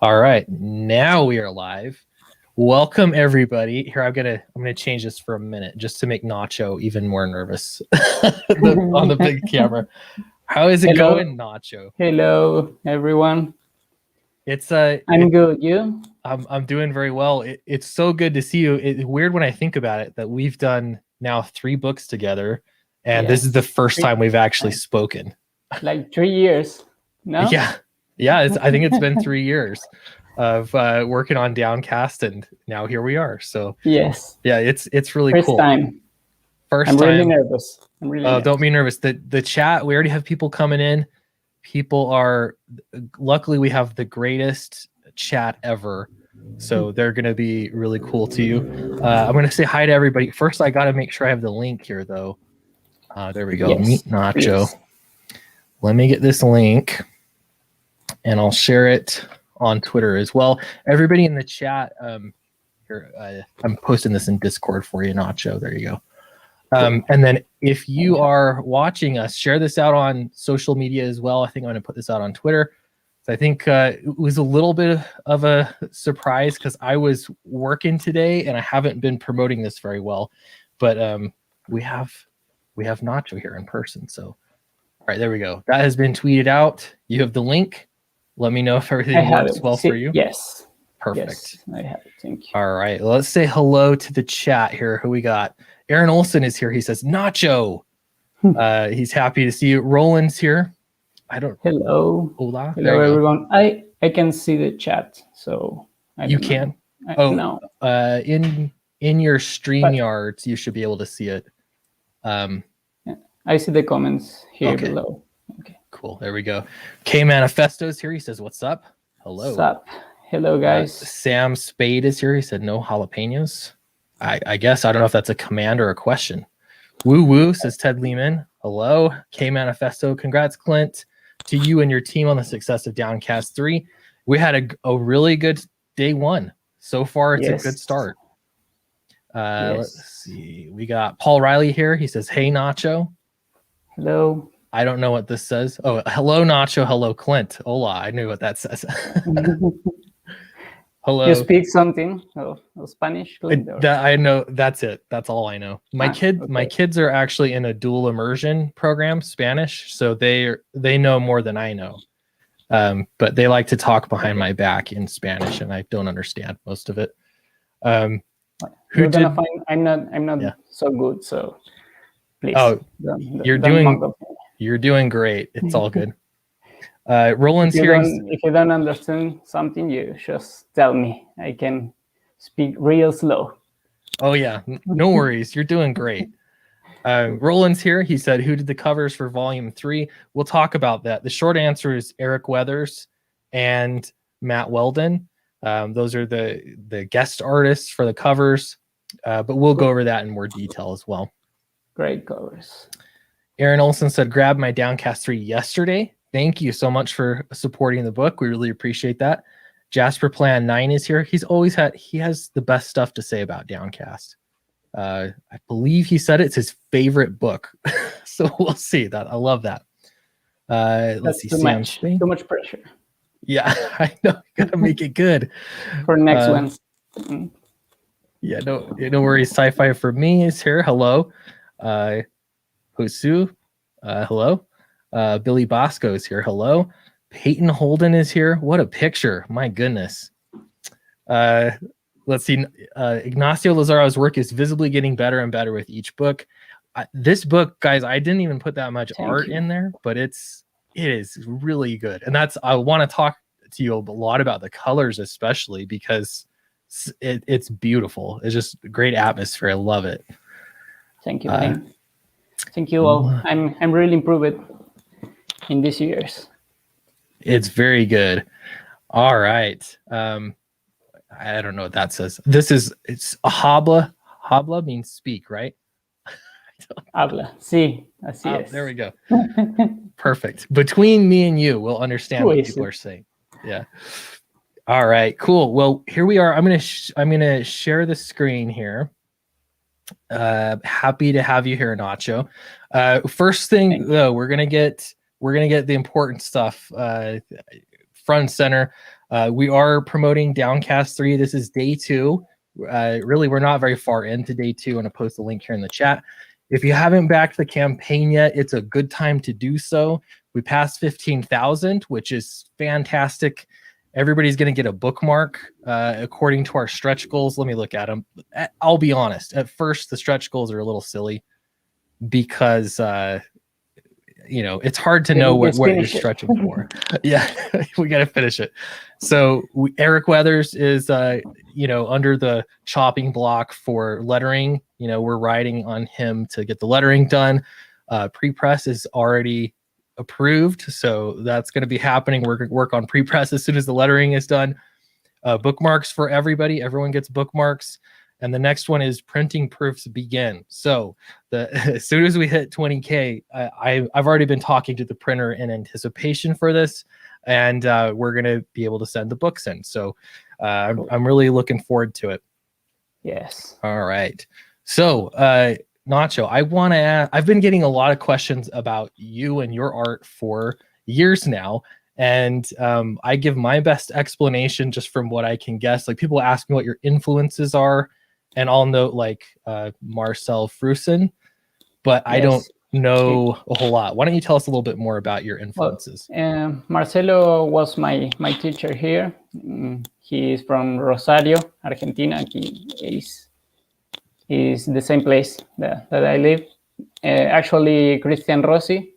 All right, now we are live. Welcome everybody. Here, I'm gonna change this for a minute just to make Nacho even more nervous on the big camera. How is it going, Nacho? Hello, everyone. It's I'm good. You? I'm doing very well. It's so good to see you. It's weird when I think about it that we've done now 3 books together, and this is the first time we've actually spoken. Like 3 years, no? Yeah. I think it's been 3 years of working on Downcast, and now here we are. So yes, yeah, it's really first cool. Time. I'm really nervous. Don't be nervous. The chat, we already have people coming in. People are, luckily we have the greatest chat ever, so they're gonna be really cool to you. I'm gonna say hi to everybody. First, I gotta make sure I have the link here though. There we go. Yes, Meet Nacho. please. Let me get this link and I'll share it on Twitter as well. Everybody in the chat, here, I'm posting this in Discord for you, Nacho. There you go. And then if you are watching us, share this out on social media as well. I think I'm going to put this out on Twitter. So I think it was a little bit of a surprise because I was working today and I haven't been promoting this very well. But we have Nacho here in person. So all right, there we go. That has been tweeted out. You have the link. Let me know if everything works well for you. Yes. Perfect. Yes, I have it. Thank you. All right. Well, let's say hello to the chat here. Who we got? Aaron Olson is here. He says, Nacho. He's happy to see you. Roland's here. Hello. Hola. Hello, everyone. I can see the chat, so you can. No. In your StreamYards, you should be able to see it. I see the comments here below. Okay. Cool. There we go. K Manifesto's here. He says, "What's up?" Hello. What's up? Hello, guys. Sam Spade is here. He said, "No jalapenos." I guess I don't know if that's a command or a question. Woo woo, says Ted Lehman. Hello. K Manifesto. Congrats, Clint, to you and your team on the success of Downcast 3. We had a really good day 1. So far, it's a good start. Let's see. We got Paul Riley here. He says, "Hey, Nacho." Hello. I don't know what this says. Oh, hello, Nacho. Hello, Clint. Hola. I knew what that says. Hello. You speak something of Spanish? I know. That's it. That's all I know. My kids are actually in a dual immersion program, Spanish, so they know more than I know. But they like to talk behind my back in Spanish, and I don't understand most of it. I'm not so good, so please. Oh, you're doing great. It's all good. Roland's here. If you don't understand something, you just tell me. I can speak real slow. Oh yeah, no worries. You're doing great. Roland's here. He said, "Who did the covers for Volume 3?" We'll talk about that. The short answer is Eric Weathers and Matt Weldon. Those are the guest artists for the covers, but we'll go over that in more detail as well. Great covers. Aaron Olson said, "Grabbed my Downcast 3 yesterday. Thank you so much for supporting the book. We really appreciate that." Jasper Plan 9 is here. He has the best stuff to say about Downcast. I believe he said it's his favorite book. So we'll see that. I love that. Let's see. Too much pressure. Yeah, I know. You gotta make it good. For next Wednesday. Yeah, no worries. Sci-Fi for me is here. Hello. Hosu. Hello. Billy Bosco is here. Hello. Peyton Holden is here. What a picture. My goodness. Let's see. Ignacio Lazaro's work is visibly getting better and better with each book. This book, guys, I didn't even put that much art in there, but it is really good. And I want to talk to you a lot about the colors, especially because it's beautiful. It's just a great atmosphere. I love it. Thank you. Thank you all. I'm really improved in these years. It's very good. All right. I don't know what that says. It's a habla. Habla means speak, right? Habla. Sí, así es. There we go. Perfect. Between me and you, we'll understand what people are saying. Yeah. All right. Cool. Well, here we are. I'm gonna share the screen here. Happy to have you here, Nacho. First thing though, we're gonna get the important stuff. front and center. We are promoting Downcast 3. This is day 2. Really, we're not very far into day 2. I'm going to post the link here in the chat. If you haven't backed the campaign yet, it's a good time to do so. We passed 15,000, which is fantastic. Everybody's going to get a bookmark according to our stretch goals. Let me look at them. I'll be honest. At first, the stretch goals are a little silly because it's hard to know what you're stretching for. Yeah, we got to finish it. So Eric Weathers is under the chopping block for lettering. We're riding on him to get the lettering done. Pre-press is already approved, so that's going to be happening. We're going to work on pre-press as soon as the lettering is done. Bookmarks for everybody. Everyone gets bookmarks. And the next one is printing proofs begin. So as soon as we hit 20K, I've already been talking to the printer in anticipation for this, and we're going to be able to send the books in. So I'm really looking forward to it. Yes. All right. So Nacho, I've been getting a lot of questions about you and your art for years now. And I give my best explanation just from what I can guess. Like, people ask me what your influences are, and I'll note like Marcel Frusin, but yes, I don't know a whole lot. Why don't you tell us a little bit more about your influences? Well, Marcelo was my teacher here. He is from Rosario, Argentina. He is the same place that I live. Actually, Christian Rossi.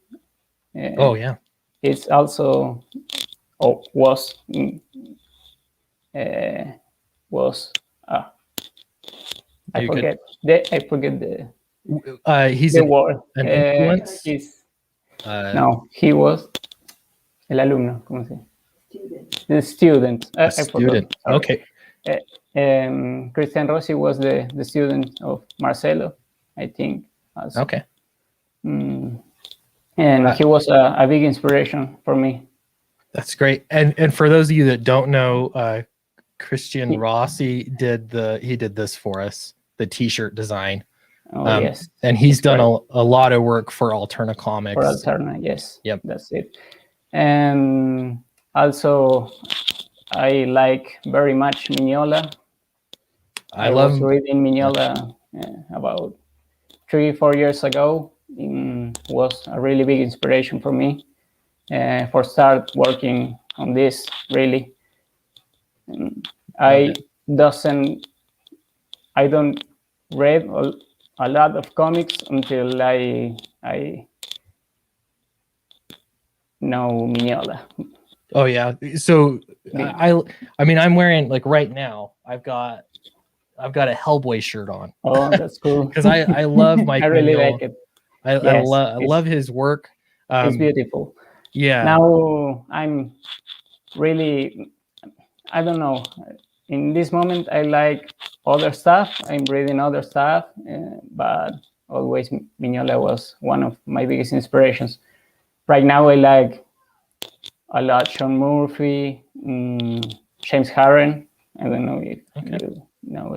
Oh yeah. It's also was I forget the he's the word. An influence. No, he was el alumno. ¿Cómo se? The student. I student. Okay. Christian Rossi was the student of Marcelo, I think. Also. Okay. And he was a big inspiration for me. That's great. And for those of you that don't know, Christian Rossi did this for us, the T-shirt design. Oh yes. And he's done a lot of work for Alterna Comics. For Alterna, yes. Yep. That's it. And also, I like very much Mignola. I was reading Mignola about 3-4 years ago. It was a really big inspiration for me for start working on this. Really, I don't read a lot of comics until I know Mignola. Oh yeah. So I mean, I'm wearing, like, right now, I've got a Hellboy shirt on. Oh, that's cool. Because I love Mike. I really Mignola. like it. I love his work. It's beautiful. Yeah. Now I'm really, I don't know. In this moment, I like other stuff. I'm reading other stuff, but always Mignola was one of my biggest inspirations. Right now, I like a lot Sean Murphy, James Harren. I don't know if you know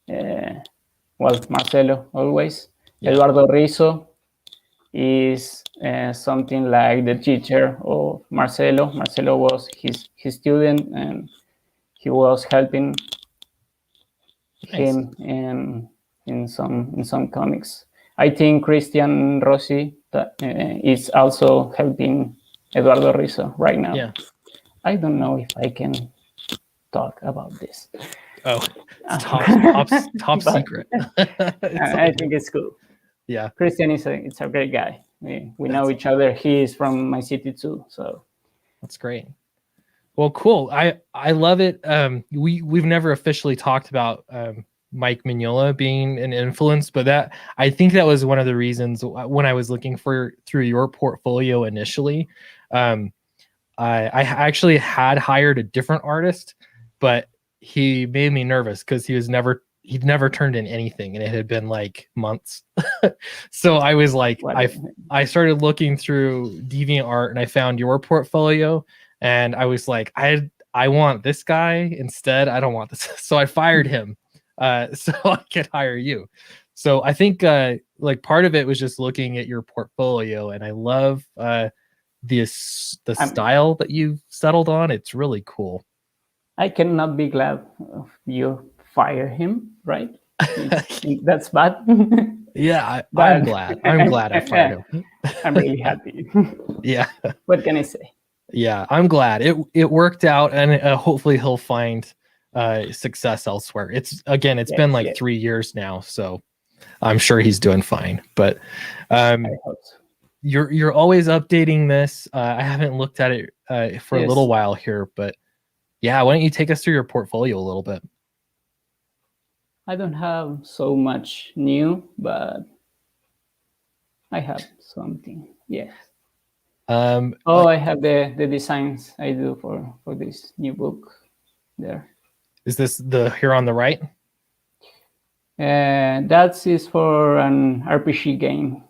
it. Well, Marcelo, always. Yeah. Eduardo Rizzo is something like the teacher of Marcelo. Marcelo was his student, and he was helping him in some comics. I think Christian Rossi is also helping Eduardo Rizzo right now. Yeah. I don't know if I can talk about this. Oh, top secret. I think it's cool. Yeah. Christian is a great guy. We know each other. He is from my city too, so that's great. Well, cool. I love it. We've never officially talked about Mike Mignola being an influence, but I think that was one of the reasons when I was looking through your portfolio initially. I actually had hired a different artist, but he made me nervous because he'd never turned in anything, and it had been like months. So I was like, I started looking through DeviantArt, and I found your portfolio, and I was like, I want this guy instead. I don't want this. So I fired him so I could hire you. So I think like part of it was just looking at your portfolio, and I love the style that you've settled on. It's really cool. I cannot be glad you fire him, right? That's bad. Yeah, I'm But glad. I'm glad I fired him. I'm really happy. Yeah. What can I say? Yeah, I'm glad it worked out, and hopefully he'll find success elsewhere. It's been like 3 years now, so I'm sure he's doing fine. But I hope so. you're always updating this. I haven't looked at it for a little while here, but yeah, why don't you take us through your portfolio a little bit? I don't have so much new, but I have something. Yes. I have the designs I do for this new book there. Is this the here on the right? That is for an RPG game.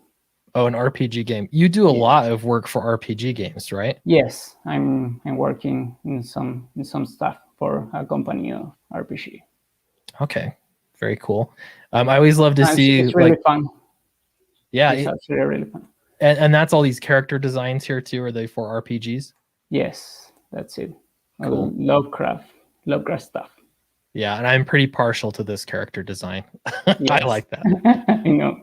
Oh, an RPG game. You do a lot of work for RPG games, right? Yes, I'm working in some stuff for a company of RPG. Okay, very cool. I always love to see. It's really fun. Yeah, it's actually really fun. And that's all these character designs here too. Are they for RPGs? Yes, that's it. Cool. Lovecraft stuff. Yeah, and I'm pretty partial to this character design. I like that. I know.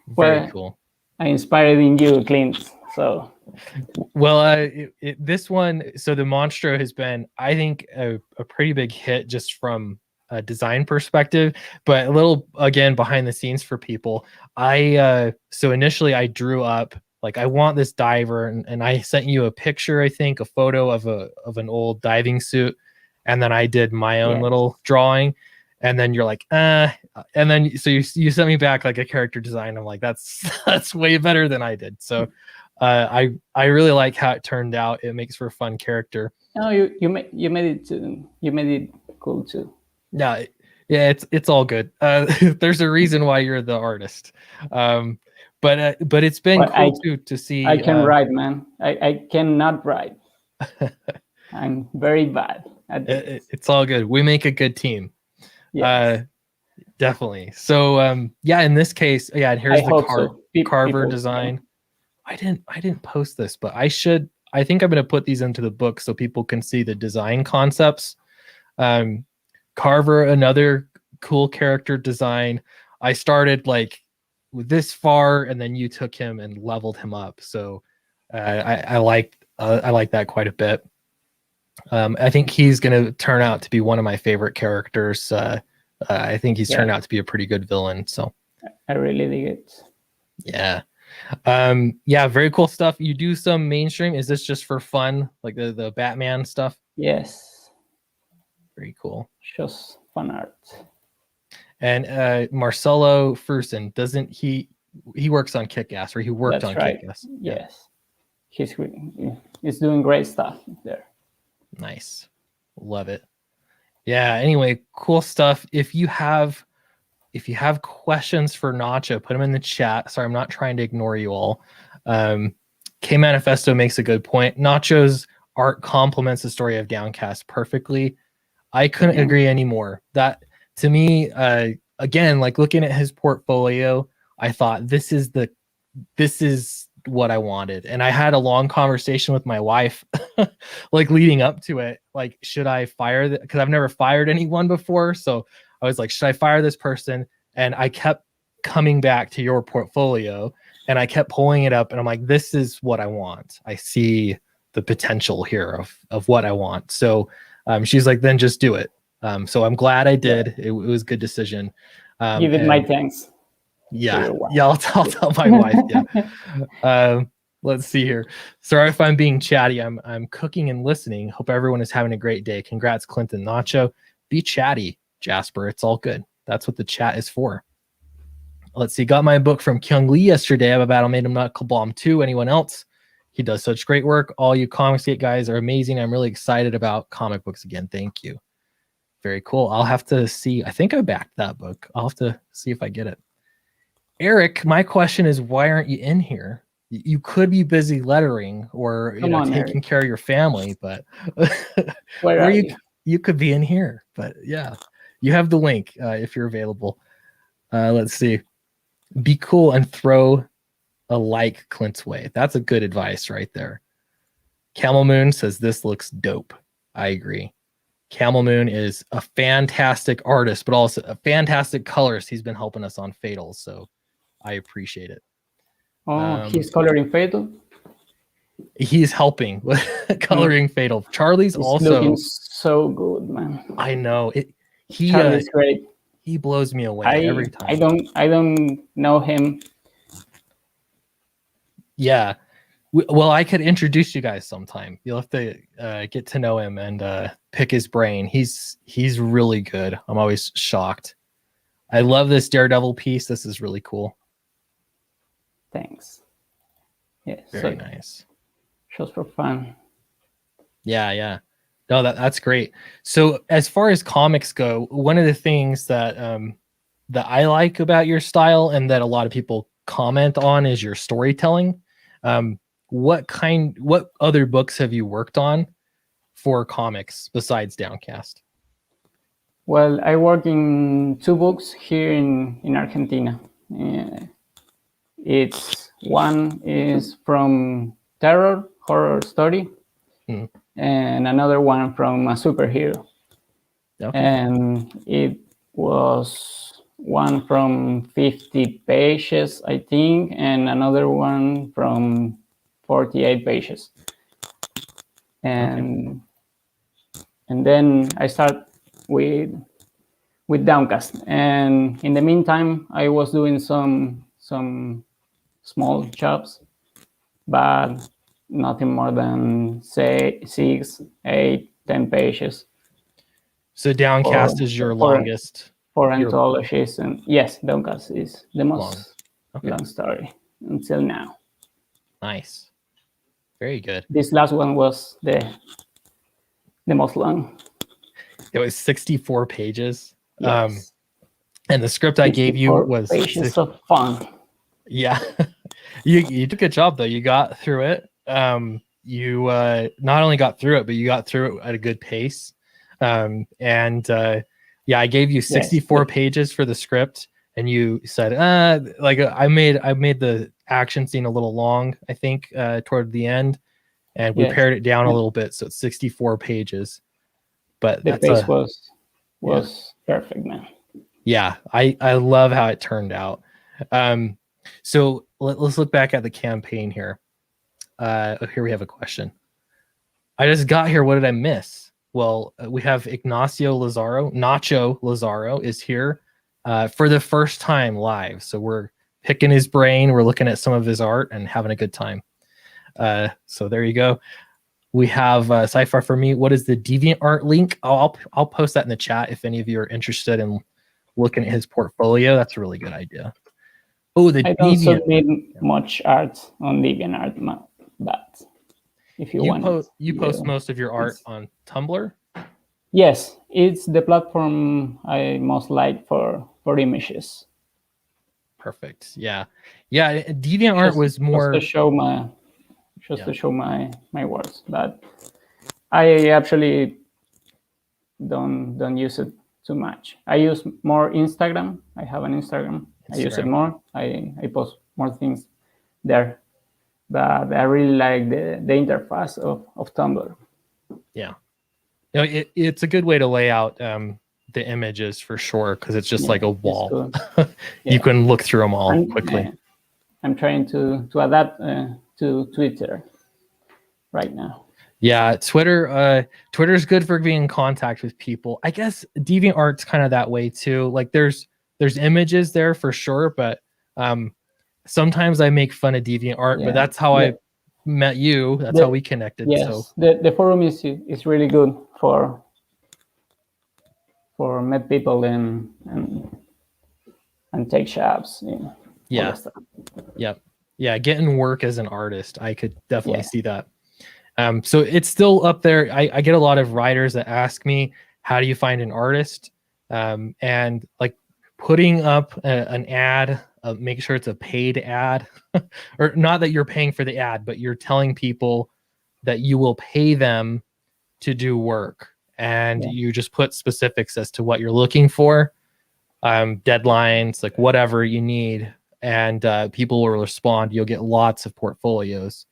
Very cool. I inspired in you, Clint. So, well, this one, so the Monstro has been, I think, a pretty big hit just from a design perspective, but a little, again, behind the scenes for people. So initially I drew up, like, I want this diver, and I sent you a picture, I think, a photo of an old diving suit, and then I did my own little drawing. And then you're like, and then so you sent me back like a character design. I'm like, that's way better than I did. So I really like how it turned out. It makes for a fun character. Oh, you made it cool too. Yeah, it's all good. There's a reason why you're the artist. But it's been cool to see. I can write, man. I cannot write. I'm very bad at this. It's all good. We make a good team. Yes. Definitely. So in this case, and here's the Carver design. I didn't post this, but I should. I think I'm going to put these into the book so people can see the design concepts. Carver, another cool character design. I started like with this far, and then you took him and leveled him up. So I like that quite a bit. I think he's going to turn out to be one of my favorite characters. I think he's turned out to be a pretty good villain. So I really dig it. Yeah. Very cool stuff. You do some mainstream. Is this just for fun, like the Batman stuff? Yes. Very cool. Just fun art. And Marcelo Furson, doesn't he works on Kick-Ass, or he worked on Kick-Ass? Yes. He's doing great stuff there. Nice. Love it. Yeah, anyway, cool stuff. If you have questions for Nacho, put them in the chat. Sorry, I'm not trying to ignore you all. K Manifesto makes a good point. Nacho's art complements the story of Downcast perfectly. I couldn't agree anymore. That, to me, again, like looking at his portfolio, I thought this is what I wanted. And I had a long conversation with my wife, like leading up to it. Like, should I fire because I've never fired anyone before. So I was like, should I fire this person? And I kept coming back to your portfolio, and I kept pulling it up, and I'm like, this is what I want. I see the potential here of what I want. So she's like, then just do it. So I'm glad I did. It was a good decision. Give it my thanks. Yeah, I'll tell my wife. Yeah. Let's see here. Sorry if I'm being chatty. I'm cooking and listening. Hope everyone is having a great day. Congrats, Clinton Nacho. Be chatty, Jasper. It's all good. That's what the chat is for. Let's see. Got my book from Kyung Lee yesterday. I have a Battle Made him Knuckle Bomb 2. Anyone else? He does such great work. All you Comicsgate guys are amazing. I'm really excited about comic books again. Thank you. Very cool. I'll have to see. I think I backed that book. I'll have to see if I get it. Eric, my question is, why aren't you in here? You could be busy lettering or taking care of your family, but where you could be in here. But yeah, you have the link if you're available. Let's see. Be cool and throw a like Clint's way. That's a good advice right there. Camel Moon says this looks dope. I agree. Camel Moon is a fantastic artist, but also a fantastic colorist. He's been helping us on Fatals, so I appreciate it. Oh, he's coloring Fatal. He's helping with coloring Fatal. Charlie's He's also looking so good, man. I know it. Charlie's great. He blows me away every time. I don't know him. Yeah. Well, I could introduce you guys sometime. You'll have to get to know him and pick his brain. He's really good. I'm always shocked. I love this Daredevil piece. This is really cool. Thanks. Yeah, very nice. Just for fun. Yeah. No, that's great. So as far as comics go, one of the things that that I like about your style and that a lot of people comment on is your storytelling. What other books have you worked on for comics besides Downcast? Well, I work in 2 books here in Argentina. It's one is from terror, horror story, and another one from a superhero. Okay. And it was one from 50 pages, I think, and another one from 48 pages. And then I start with Downcast. And in the meantime, I was doing some small jobs, but nothing more than say 6, 8, 10 pages. So Downcast is your longest for anthologies, and yes, Downcast is the most long story until now. Nice, very good. This last one was the most long. It was 64 pages. Yes. And the script I gave you was pages of fun. Yeah, you did a good job though. You got through it. You not only got through it, but you got through it at a good pace. Yeah, I gave you 64 pages for the script, and you said, like I made the action scene a little long, I think, toward the end, and we pared it down a little bit, so it's 64 pages. But the pace was perfect, man. Yeah, I love how it turned out. So let's look back at the campaign here. Here we have a question. I just got here. What did I miss? Well, we have Nacho Lazaro is here for the first time live. So we're picking his brain. We're looking at some of his art and having a good time. So there you go. We have Sci-Fi for Me. What is the DeviantArt link? I'll post that in the chat if any of you are interested in looking at his portfolio. That's a really good idea. Oh, I don't submit much art on DeviantArt, but if you want, you post most of your art on Tumblr. Yes, it's the platform I most like for images. Perfect. Yeah. DeviantArt was more to show to show my works, but I actually don't use it too much. I use more Instagram. I have an Instagram. I use it more. I post more things there, but I really like the interface of Tumblr. Yeah, it's a good way to lay out the images for sure, because it's just like a wall. You can look through them all quickly. I'm trying to adapt to Twitter right now. Yeah, Twitter's good for being in contact with people. I guess DeviantArt's kind of that way too. Like there's images there for sure, but sometimes I make fun of DeviantArt, but that's how I met you. That's how we connected. Yes, so the forum is really good for meet people and take shops. Yeah, getting work as an artist, I could definitely see that. So it's still up there. I get a lot of writers that ask me, how do you find an artist? And like putting up an ad, make sure it's a paid ad, or not that you're paying for the ad, but you're telling people that you will pay them to do work, and you just put specifics as to what you're looking for, deadlines, like whatever you need, and people will respond. You'll get lots of portfolios.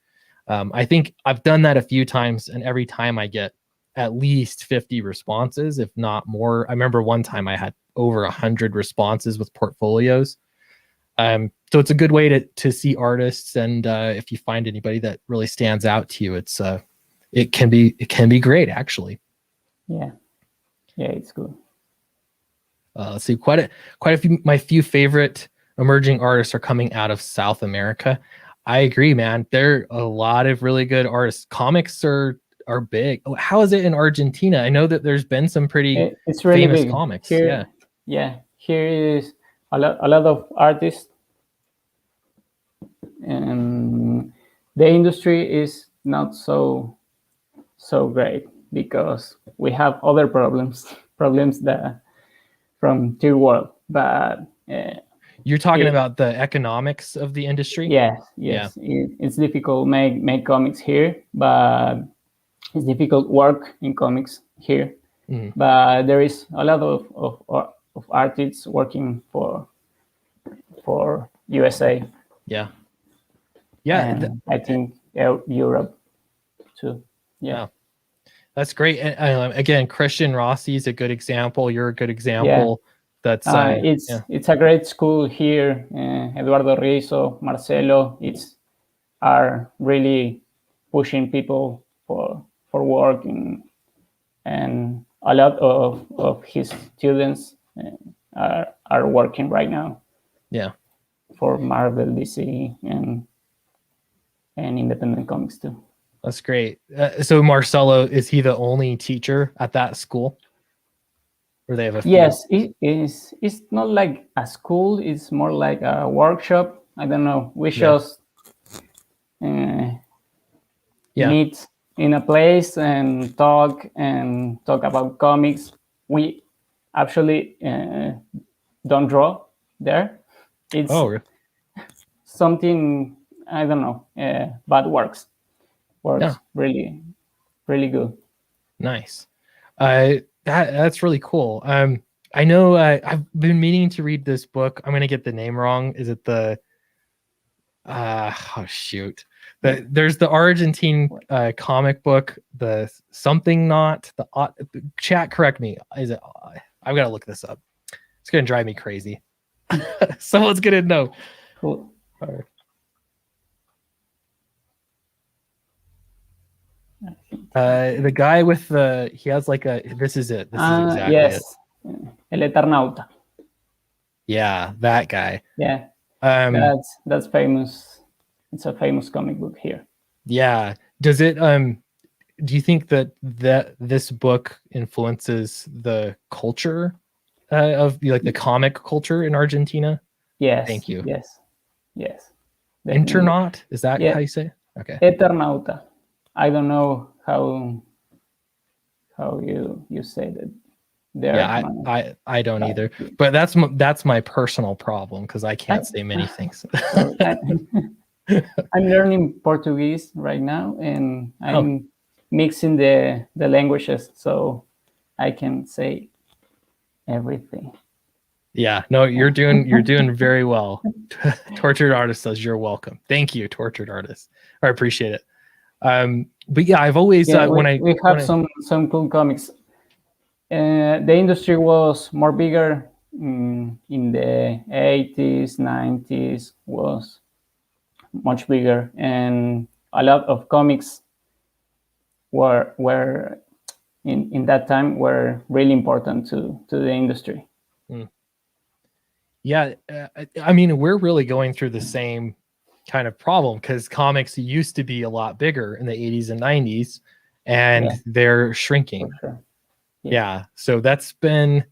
I think I've done that a few times, and every time I get at least 50 responses, if not more. I remember one time I had over 100 responses with portfolios. So it's a good way to see artists, and if you find anybody that really stands out to you, it can be great, actually. Yeah, it's good. Let's see, quite a few. My few favorite emerging artists are coming out of South America. I agree, man. There are a lot of really good artists. Comics are big. Oh, how is it in Argentina? I know that there's been some pretty it's really famous big comics. here. Yeah, here is a lot of artists, and the industry is not so great because we have other problems that from third world. But you're talking about the economics of the industry. Yes. It's difficult make comics here, but it's difficult work in comics here. Mm-hmm. But there is a lot of artists working for USA. Yeah. And I think Europe too. Yeah. That's great. And again, Christian Rossi is a good example. You're a good example. Yeah. It's a great school here. Eduardo Rizzo, Marcelo, are really pushing people for work, and a lot of his students are working right now. Yeah. For Marvel, DC, and independent comics too. That's great. So Marcelo, is he the only teacher at that school? Or they have a few? Yes, it's not like a school, it's more like a workshop. I don't know. We just meet in a place and talk about comics. We actually don't draw there. It's something, I don't know, but works really, really good. Nice. That's really cool. I know I've been meaning to read this book. I'm gonna get the name wrong. Is it the oh shoot. There's the Argentine comic book, the something not the chat, correct me. Is it I've got to look this up. It's gonna drive me crazy. Someone's gonna know. Cool. All right. The guy with he has like this is it. This is exactly it. El Eternauta. Yeah, that guy. Yeah. That's famous. It's a famous comic book here. Yeah. Does it do you think that this book influences the culture of like the comic culture in Argentina? Yes. Thank you. Yes. Internaut? Is that how you say? Okay. Eternauta. I don't know how you say that. Yeah, I don't either. But that's my personal problem because I can't say many things. I'm learning Portuguese right now, and I'm mixing the languages so I can say everything. Yeah, no, you're doing very well. Tortured Artist says you're welcome. Thank you, Tortured Artist. I appreciate it. But yeah, I've always we have some cool comics. The industry was more bigger in the 80s, 90s, was much bigger, and a lot of comics were in that time were really important to the industry. Yeah, I mean, we're really going through the same kind of problem because comics used to be a lot bigger in the 80s and 90s, and they're shrinking. Sure. Yeah, so that's been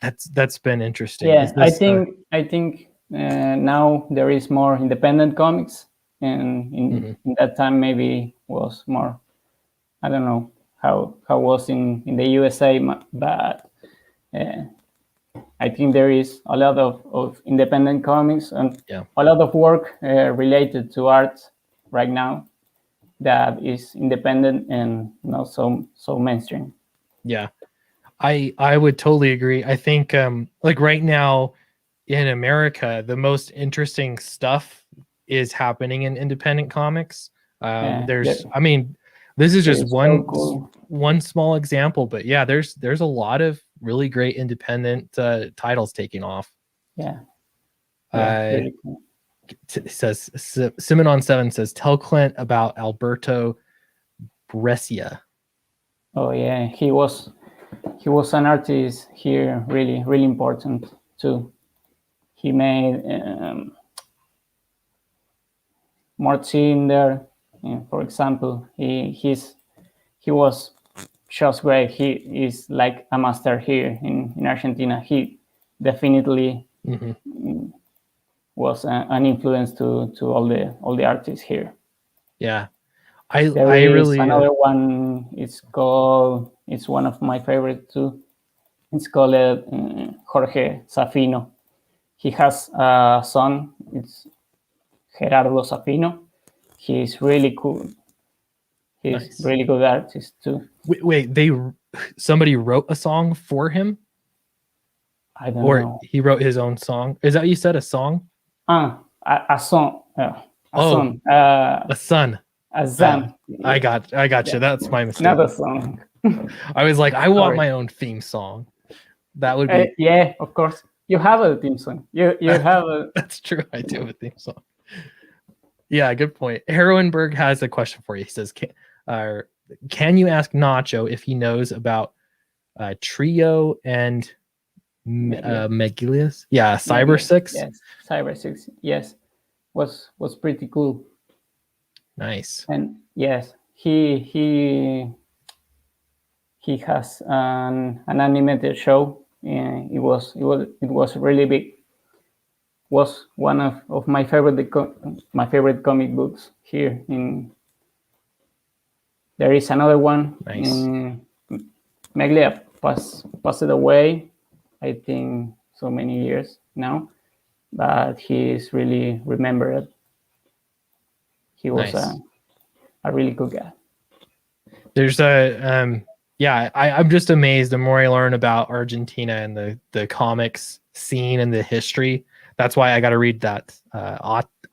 interesting. Yeah, I think now there is more independent comics, and in that time maybe was more. I don't know how was in the USA, but I think there is a lot of independent comics and a lot of work related to art right now that is independent and not so mainstream. Yeah, I would totally agree. I think like right now in America, the most interesting stuff is happening in independent comics. There's, I mean, this is just so cool. one small example, but yeah, there's a lot of really great independent titles taking off. Yeah, really cool. Says Simon on 7 says, tell Clint about Alberto Brescia. Oh yeah, he was an artist here, really really important too. He made Martin there, for example. He was just great. He is like a master here in Argentina. He definitely was an influence to all the artists here. Yeah, There I is really another one. It's one of my favorite too. It's called Jorge Safino. He has a son. It's Gerardo Safino. He's really cool. He's nice. really good artist too. Wait, somebody wrote a song for him? I don't know. He wrote his own song? Is that what you said, a song? A son. A son. A son. A son. I got you. That's my mistake. Not a song. I was like, I want my own theme song. That would be. Yeah, of course. You have a theme song. You have a. That's true. I do have a theme song. Yeah, good point. Heroenberg has a question for you. He says, can you ask Nacho if he knows about Trio and Megilius? Yeah, Cyber 6. Yes, Cyber 6. Yes, was pretty cool. Nice. And yes, he has an animated show. It was really big. Was one of my favorite comic books here in. There is another one. Nice. Meglia passed away, I think, so many years now, but he is really remembered. He was a really good guy. There's I'm just amazed the more I learn about Argentina and the comics scene and the history. That's why I got to read that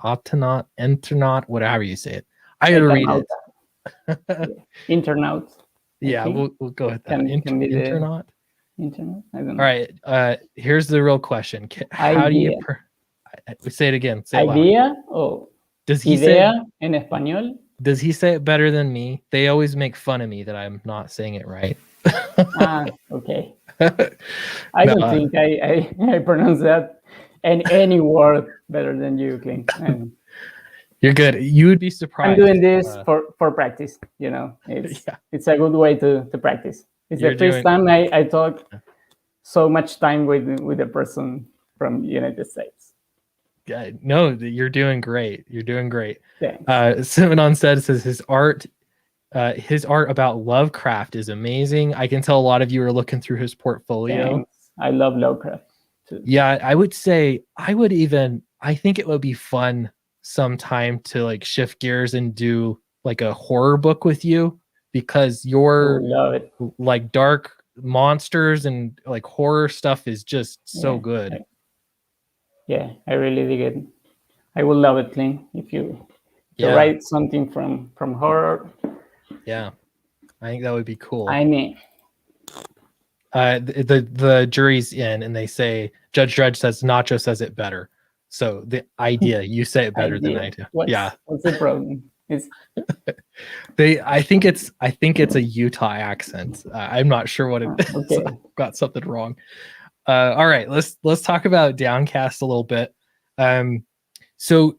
Internaut, whatever you say it. I got to read it. Internaut. Yeah, we'll go with that. Internaut. Internaut. I don't know. All right. Here's the real question. How do you say it again? Say it idea loud. or does he idea say en español? Does he say it better than me? They always make fun of me that I'm not saying it right. Okay. I don't think I pronounce that any word better than you, Clint. You're good. You would be surprised. I'm doing this for practice. It's a good way to practice. It's the first time I talk so much time with a person from the United States. No, you're doing great. You're doing great. Thanks. Simon says his art about Lovecraft is amazing. I can tell a lot of you are looking through his portfolio. Thanks. I love Lovecraft too. Yeah, I would say I think it would be fun sometime to like shift gears and do like a horror book with you, because your like dark monsters and like horror stuff is just so good. I really dig it. I would love it, Clint, if you write something from horror. Yeah, I think that would be cool. I mean, the jury's in, and they say Judge Dredd says Nacho says it better. So the idea, you say it better than I do. What's the problem? I think it's a Utah accent. I'm not sure what it is. Okay. Got something wrong. All right, let's talk about Downcast a little bit. So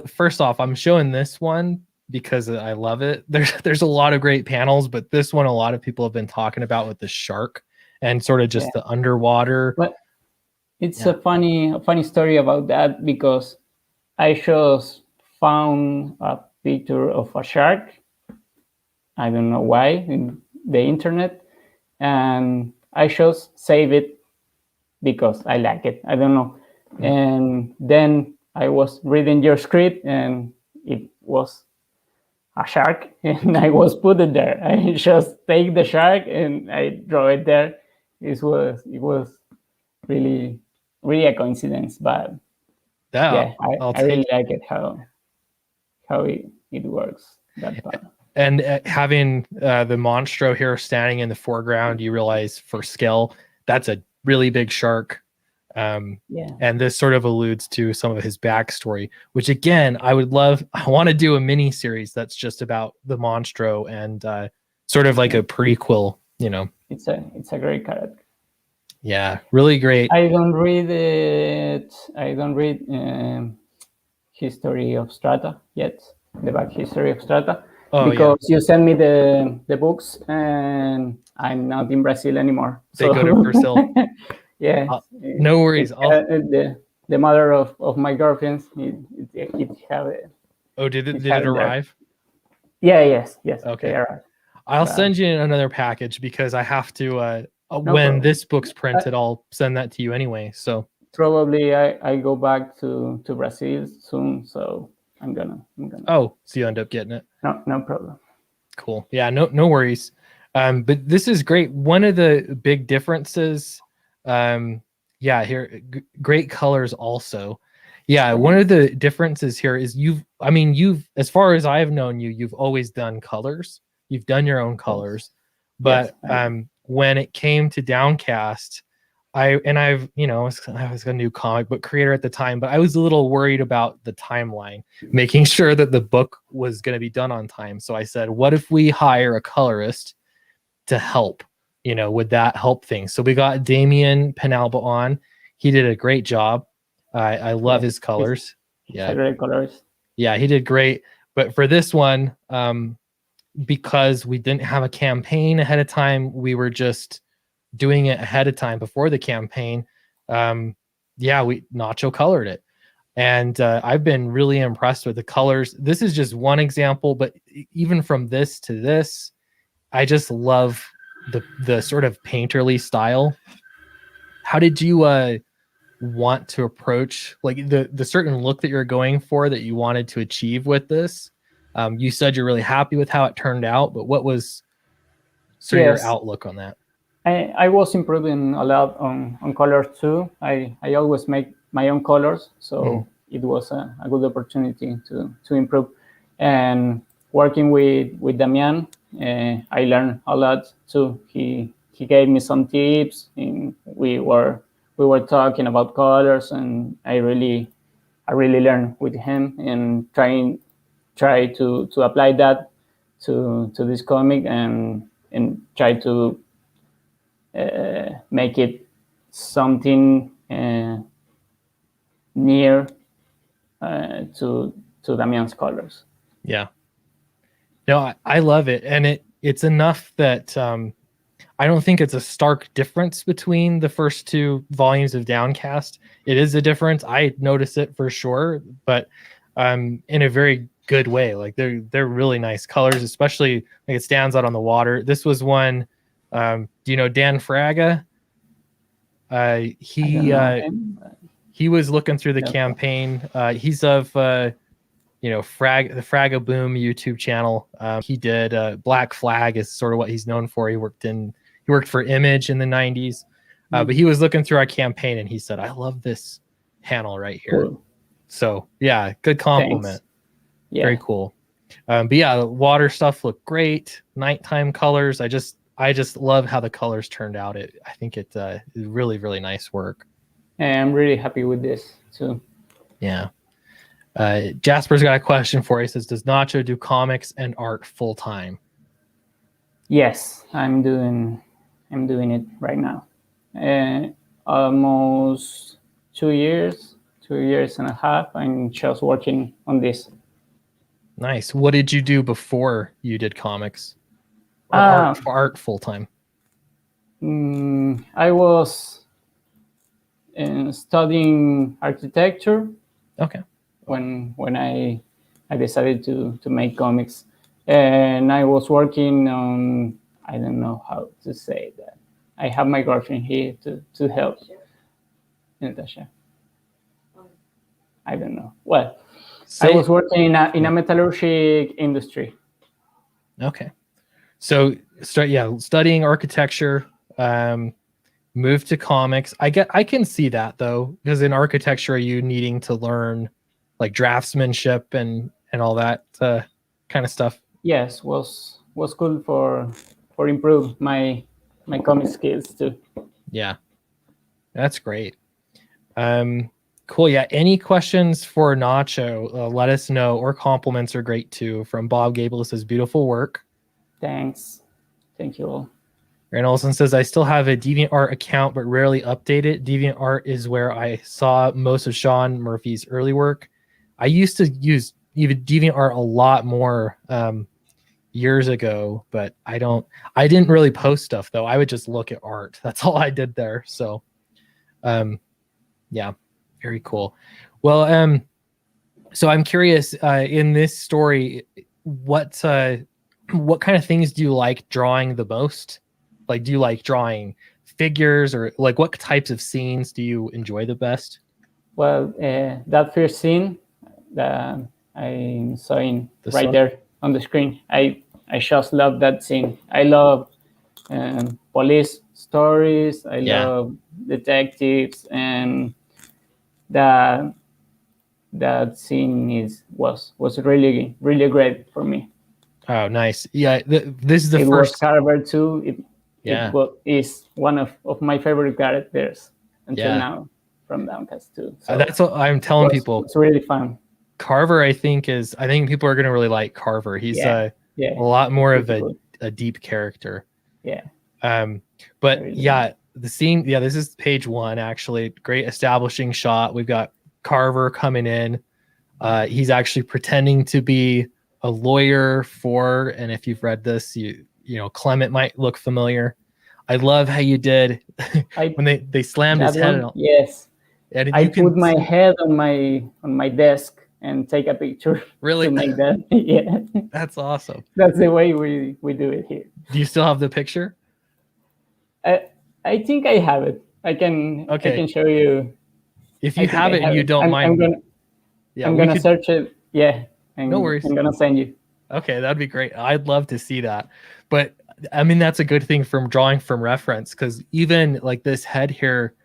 first off, I'm showing this one because I love it. There's a lot of great panels, but this one a lot of people have been talking about with the shark and sort of just the underwater. But it's a funny story about that, because I just found a picture of a shark. I don't know why in the internet, and I just save it because I like it. I don't know. Mm-hmm. And then I was reading your script, and it was a shark, and I was put it there. I just take the shark and I draw it there. It was really a coincidence, but I really like it how it works. that part. And having the Monstro here standing in the foreground, you realize for scale, that's a really big shark. And this sort of alludes to some of his backstory, which again, I want to do a mini series that's just about the Monstro and sort of like a prequel, you know. It's a great character. Yeah, really great. I don't read it. I don't read History of Strata yet, the back history of Strata, because you sent me the books, and I'm not in Brazil anymore. They go to Brazil. Yeah, no worries. The mother of my girlfriends, it have it. Oh, did it arrive? Yeah, yes. Okay. They arrived. I'll send you another package because I have to. When this book's printed, I'll send that to you anyway. So probably I go back to Brazil soon, so I'm gonna. Oh, so you end up getting it? No problem. Cool. Yeah, no worries. But this is great. One of the big differences, here, great colors also. Yeah, one of the differences here is you've, as far as I've known you, you've always done colors. You've done your own colors, but when it came to Downcast, I was a new comic book creator at the time, but I was a little worried about the timeline, making sure that the book was going to be done on time. So I said, what if we hire a colorist to help? Would that help things? So we got Damian Penalba on. He did a great job. I love his colors. He's a great colorist. Yeah, he did great. But for this one, because we didn't have a campaign ahead of time, we were just doing it ahead of time before the campaign. Nacho colored it, and I've been really impressed with the colors. This is just one example, but even from this to this, I just love the sort of painterly style. How did you want to approach like the certain look that you're going for, that you wanted to achieve with this? You said you're really happy with how it turned out, but what was sort of your outlook on that? I was improving a lot on colors too. I always make my own colors, so it was a good opportunity to improve. And working with Damian, I learned a lot too. He gave me some tips, and we were talking about colors, and I really learned with him, and try to apply that to this comic, and try to make it something near to Damian's colors. Yeah. No, I love it, and it's enough that I don't think it's a stark difference between the first two volumes of Downcast. It is a difference. I notice it for sure, but in a very good way. Like they're really nice colors, especially like it stands out on the water. This was one. Do you know Dan Fraga? He was looking through the campaign. He's of the Fraga Boom YouTube channel. He did Black Flag is sort of what he's known for. He worked for Image in the 90s. But he was looking through our campaign, and he said, I love this panel right here. Cool. So yeah, good compliment. Thanks. Yeah. Very cool. But yeah, the water stuff looked great. Nighttime colors. I just love how the colors turned out. I think it is really, really nice work. And I'm really happy with this too. Yeah. Jasper's got a question for you. He says, does Nacho do comics and art full time? Yes, I'm doing it right now. Almost 2 years and a half. I'm just working on this. Nice. What did you do before you did comics? Art full time? I was studying architecture. Okay. When I decided to make comics, and I was working on, I don't know how to say that. I have my girlfriend here to help. Natasha. I don't know. Well, I was working in a metallurgic industry. Okay. So studying architecture, moved to comics. I can see that though, because in architecture, are you needing to learn like draftsmanship and all that kind of stuff? Yes, was cool for improve my comic skills too. Yeah, that's great. Cool. Yeah. Any questions for Nacho? Let us know. Or compliments are great too. From Bob Gable says, beautiful work. Thanks. Thank you all. Aaron Olson says, I still have a DeviantArt account, but rarely update it. DeviantArt is where I saw most of Sean Murphy's early work. I used to use even DeviantArt a lot more years ago, but I didn't really post stuff though. I would just look at art. That's all I did there. So, yeah, very cool. Well, so I'm curious, in this story, what kind of things do you like drawing the most? Like, do you like drawing figures, or like what types of scenes do you enjoy the best? Well, that first scene that I saw This right one? there on the screen, I just love that scene. I love police stories. I Yeah. love detectives, and that that scene was really great for me. Oh, nice. Yeah, this is the It was first. Carver too. Yeah, Is one of my favorite characters until yeah. now from Downcast too. So That's what I'm telling people. was really fun. Carver, I think people are gonna really like Carver. He's Yeah, a lot more of pretty cool. a deep character. Yeah. But Really yeah, the scene, yeah, this is page 1 actually. Great establishing shot. We've got Carver coming in. He's actually pretending to be a lawyer for, and if you've read this, you know, Clement might look familiar. I love how you did when they slammed his head. Yes. And I you can put my head on my desk and take a picture really to make that. Yeah. That's awesome. That's the way we do it here. Do you still have the picture? I think I have it. I can show you. If you have it and you don't mind, I'm gonna search it. Yeah. No worries. I'm gonna send you. Okay, that'd be great. I'd love to see that. But I mean, that's a good thing from drawing from reference, because even like this head here,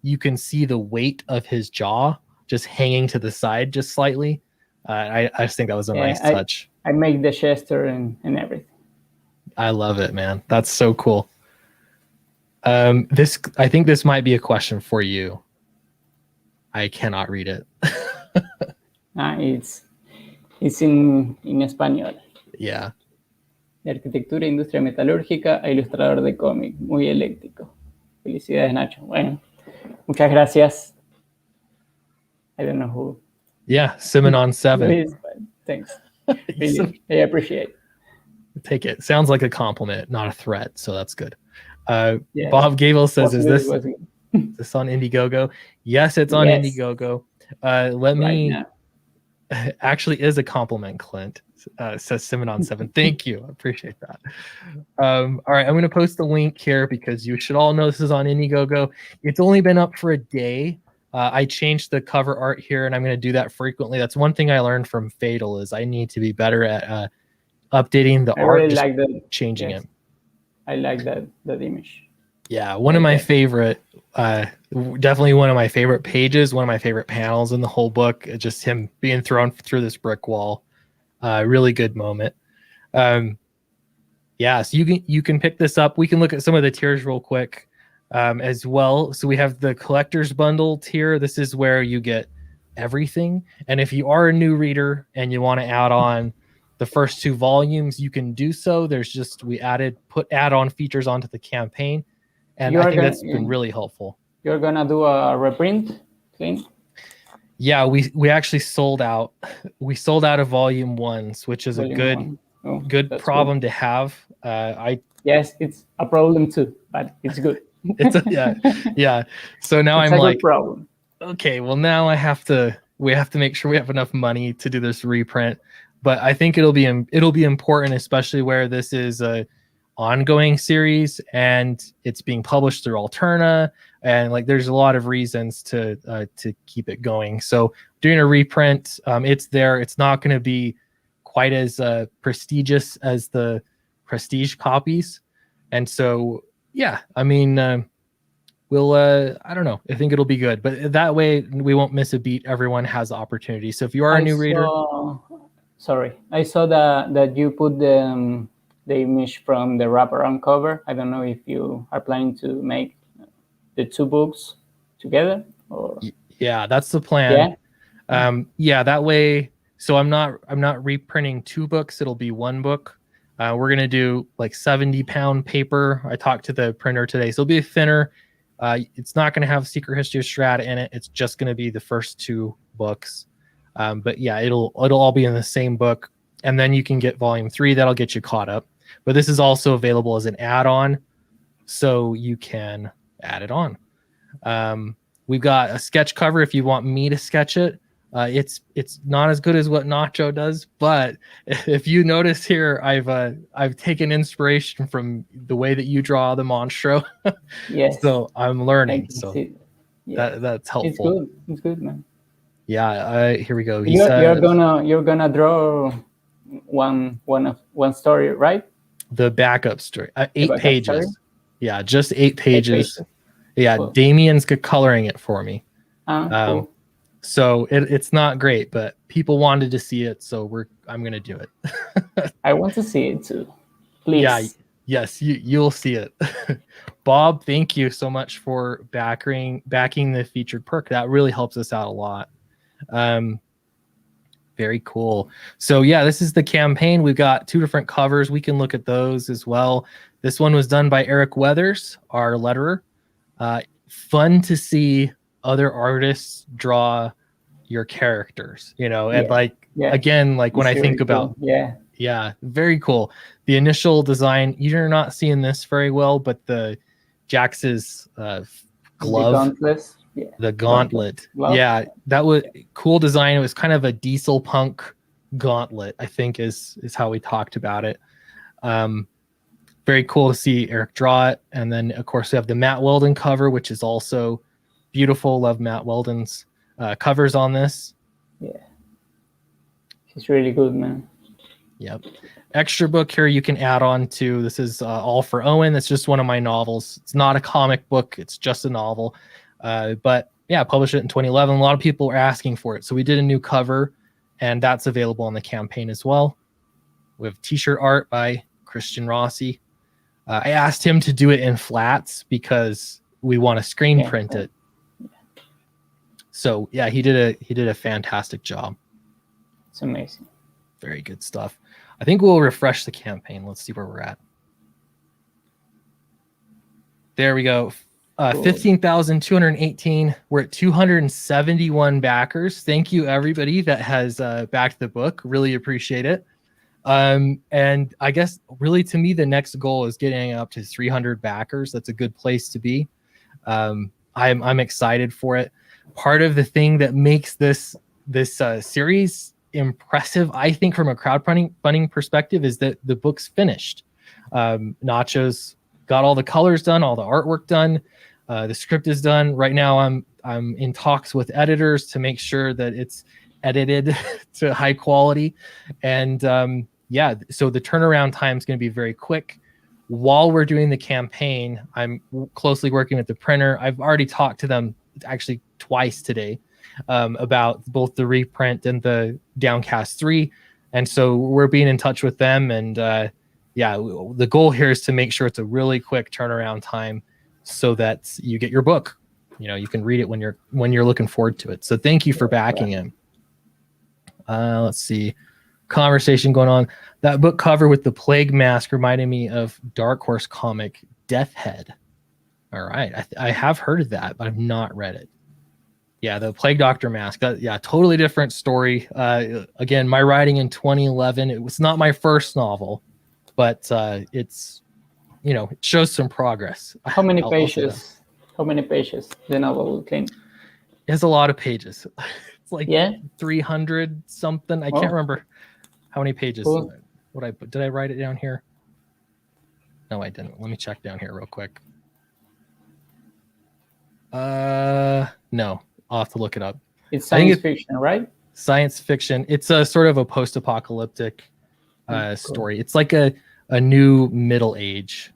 you can see the weight of his jaw just hanging to the side just slightly. I just think that was a nice touch. I make the gesture and everything. I love it, man. That's so cool. I think this might be a question for you. I cannot read it. It's in español. Yeah. De arquitectura, industria metalúrgica a ilustrador de cómic, muy eléctrico. Felicidades, Nacho. Bueno, muchas gracias. I don't know who. Yeah, Simonon7. Please, thanks. Really, I appreciate it. Take it. Sounds like a compliment, not a threat, so that's good. Bob Gable says, is this on Indiegogo? Yes, it's on Indiegogo. Let me... Actually is a compliment, Clint, says Simonon7. Thank you. I appreciate that. All right, I'm going to post the link here because you should all know this is on Indiegogo. It's only been up for a day. I changed the cover art here, and I'm going to do that frequently. That's one thing I learned from Fatal, is I need to be better at updating the art, really like that, changing it. I like that image. Yeah, one of my favorite, definitely one of my favorite pages, one of my favorite panels in the whole book. Just him being thrown through this brick wall. Really good moment. Yeah, so you can pick this up. We can look at some of the tiers real quick as well. So we have the collector's bundle tier. This is where you get everything. And if you are a new reader and you want to add on the first 2 volumes, you can do so. There's just, put add-on features onto the campaign. And I think that's been really helpful. You're gonna do a reprint thing? Yeah, we actually sold out. We sold out of volume 1s, which is volume a good problem to have. Yes, it's a problem too, but it's good. Yeah. So now I'm like, problem. Okay, well now we have to make sure we have enough money to do this reprint. But I think it'll be important, especially where this is a ongoing series and it's being published through Alterna, and like there's a lot of reasons to keep it going. So doing a reprint, it's there. It's not going to be quite as prestigious as the prestige copies, and so yeah, I mean, we'll I don't know. I think it'll be good, but that way we won't miss a beat. Everyone has the opportunity. So if you are a new reader, Sorry, I saw that you put the image from the wraparound cover. I don't know if you are planning to make the two books together or Yeah, that's the plan. Yeah, that way. So I'm not reprinting two books. It'll be one book. We're gonna do like 70-pound paper. I talked to the printer today, so it'll be thinner. It's not gonna have Secret History of Strahd in it. It's just gonna be the first two books. But yeah, it'll all be in the same book, and then you can get volume 3. That'll get you caught up. But this is also available as an add-on, so you can add it on. We've got a sketch cover if you want me to sketch it. It's not as good as what Nacho does, but if you notice here, I've taken inspiration from the way that you draw the Monstro. Yes. So I'm learning. So yeah. that's helpful. It's good, man. Yeah. Here we go. You're gonna draw one story, right? The backup story. 8 pages. Story? Yeah, just 8 pages. Yeah, cool. Damien's coloring it for me. Cool. So it's not great, but people wanted to see it, so I'm gonna do it. I want to see it too. Please. Yeah, yes, you'll see it. Bob, thank you so much for backing the featured perk. That really helps us out a lot. Very cool. So yeah, this is the campaign. We've got 2 different covers. We can look at those as well. This one was done by Eric Weathers, our letterer. Fun to see other artists draw your characters, and again, like when I think about very cool. The initial design, you're not seeing this very well, but the Jax's glove, the gauntlet. Yeah, that was cool design. It was kind of a diesel punk gauntlet, I think is how we talked about it. Very cool to see Eric draw it. And then, of course, we have the Matt Weldon cover, which is also beautiful. Love Matt Weldon's covers on this. Yeah. He's really good, man. Yep. Extra book here you can add on to. This is All for Owen. That's just one of my novels. It's not a comic book. It's just a novel. But, yeah, published it in 2011. A lot of people are asking for it. So we did a new cover, and that's available on the campaign as well. We have t-shirt art by Christian Rossi. I asked him to do it in flats because we want to screen print it. So yeah, he did a fantastic job. It's amazing. Very good stuff. I think we'll refresh the campaign. Let's see where we're at. There we go. 15,218. We're at 271 backers. Thank you everybody that has backed the book. Really appreciate it. And I guess really to me, the next goal is getting up to 300 backers. That's a good place to be. I'm excited for it. Part of the thing that makes this series impressive, I think, from a crowdfunding perspective, is that the book's finished. Nacho's got all the colors done, all the artwork done. The script is done. Right now, I'm in talks with editors to make sure that it's edited to high quality. And yeah, so the turnaround time is going to be very quick. While we're doing the campaign, I'm closely working with the printer. I've already talked to them actually twice today about both the reprint and the Downcast 3. And so we're being in touch with them. And yeah, the goal here is to make sure it's a really quick turnaround time so that you get your book. You can read it when you're looking forward to it. So thank you for backing him. Let's see. Conversation going on. That book cover with the plague mask reminded me of Dark Horse comic Death Head. All right. I have heard of that, but I've not read it. Yeah, the Plague Doctor mask. Totally different story. Again, my writing in 2011. It was not my first novel, but it's, it shows some progress. How many pages? How many pages the novel contains? It has a lot of pages. It's like 300 something. I can't remember how many pages. Cool. Did I write it down here? No, I didn't. Let me check down here real quick. No, I'll have to look it up. It's science fiction, right? Science fiction. It's a sort of a post-apocalyptic story. It's like a new Middle Ages.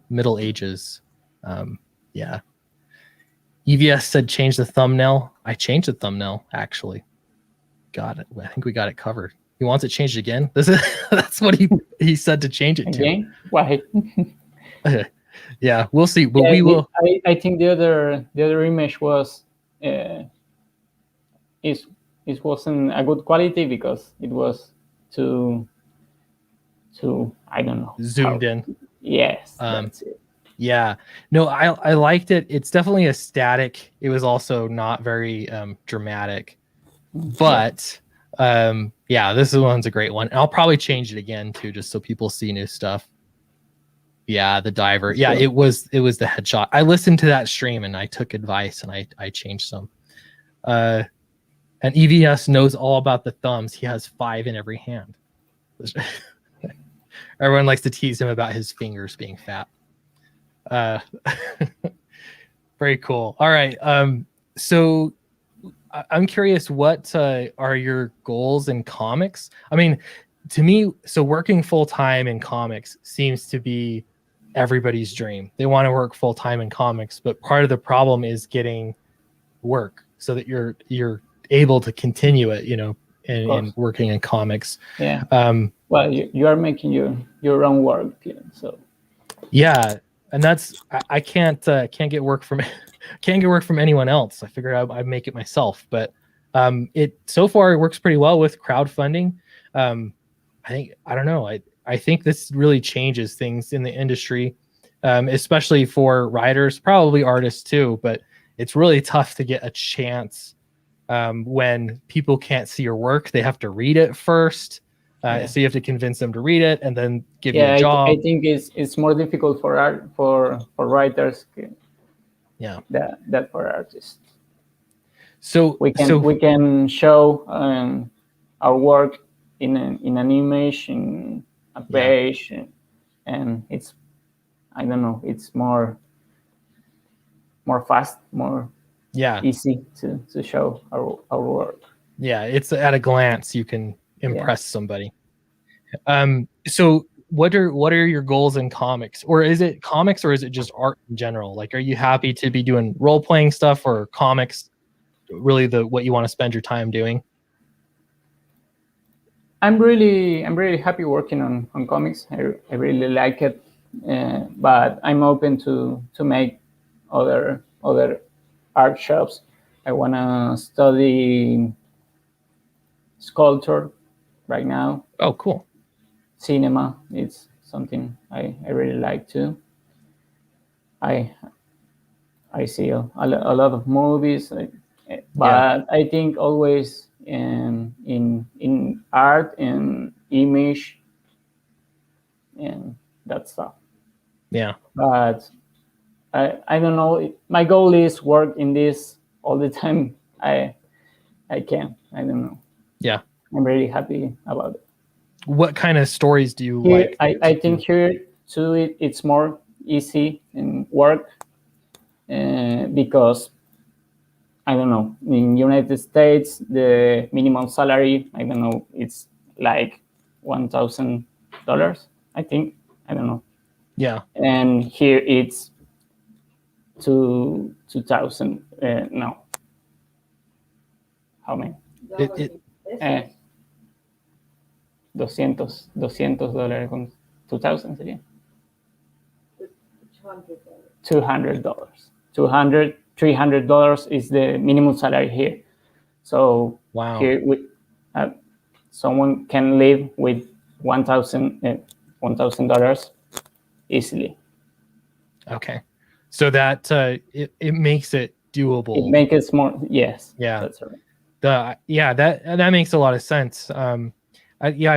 Yeah. EVS said change the thumbnail. I changed the thumbnail, actually. Got it. I think we got it covered. He wants it changed again. This is that's what he said to change it again. Why? to. Yeah, we'll see. But Yeah, we will. I think the other image was it wasn't a good quality because it was too I don't know Zoomed in. Yes, that's it. Yeah, no, I liked it. It's definitely a static. It was also not very dramatic, but yeah, this one's a great one. And I'll probably change it again too, just so people see new stuff. Yeah, the diver. Yeah, it was the headshot. I listened to that stream and I took advice and I changed some. And EVS knows all about the thumbs. He has 5 in every hand. Everyone likes to tease him about his fingers being fat. Very cool. All right. So I'm curious, what are your goals in comics? I mean, to me, so working full time in comics seems to be everybody's dream. They want to work full time in comics, but part of the problem is getting work so that you're able to continue it, you know, and working in comics. Yeah. Well, you are making your own work, so. Yeah, and that's I can't get work from anyone else. I figured I'd make it myself, but it so far it works pretty well with crowdfunding. I don't know. I think this really changes things in the industry, especially for writers, probably artists too. But it's really tough to get a chance when people can't see your work. They have to read it first. So you have to convince them to read it and then give you a job. I think it's more difficult for writers. Yeah. That for artists. So we can show our work in an image, in a page, and it's, I don't know, it's more fast, more easy to show our work. Yeah, it's at a glance you can impress somebody. So what are your goals in comics? Or is it comics or is it just art in general? Like, are you happy to be doing role-playing stuff, or comics really what you want to spend your time doing? I'm really happy working on comics. I really like it, but I'm open to make other art shops. I want to study sculpture right now. Oh, cool. Cinema, it's something I really like too. I see a lot of movies, but I think always in art and image and that stuff. Yeah. But I don't know. My goal is work in this all the time. I can. I don't know. Yeah. I'm really happy about it. What kind of stories do you like? I think here too it's more easy in work because I don't know, in United States the minimum salary, I don't know, it's like $1,000, I think. I don't know. Yeah. And here it's 2,000. No. How many? $200 con 2,000 sería. $200. $300 is the minimum salary here. So here someone can live with $1,000 easily. Okay, so that it makes it doable. It makes it more. Yes. Yeah. That's right. That makes a lot of sense. I've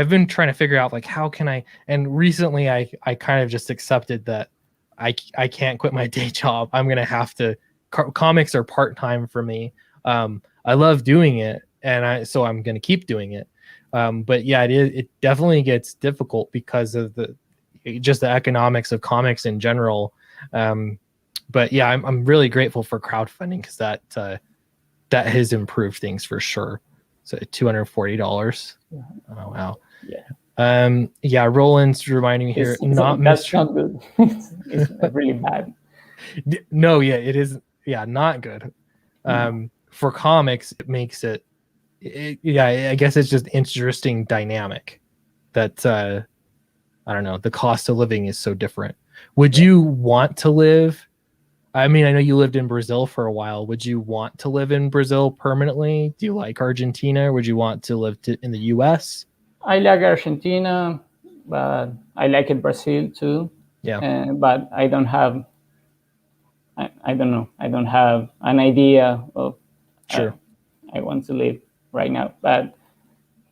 been trying to figure out like how can I, and recently I kind of just accepted that I can't quit my day job. I'm gonna have to. Comics are part-time for me. I love doing it, and so I'm gonna keep doing it. But yeah, it definitely gets difficult because of the economics of comics in general. But yeah, I'm really grateful for crowdfunding because that has improved things for sure. So $240. Yeah. Oh wow. Yeah. Roland's reminding me here. That's not good. It's really bad. No, yeah, it is. Yeah, not good. For comics, it makes it I guess it's just interesting dynamic that I don't know, the cost of living is so different. Would you want to live? I mean, I know you lived in Brazil for a while. Would you want to live in Brazil permanently? Do you like Argentina? Would you want to live in the US? I like Argentina, but I like it Brazil too. Yeah. But I don't have, I don't know, I don't have an idea of Sure. I want to live right now. But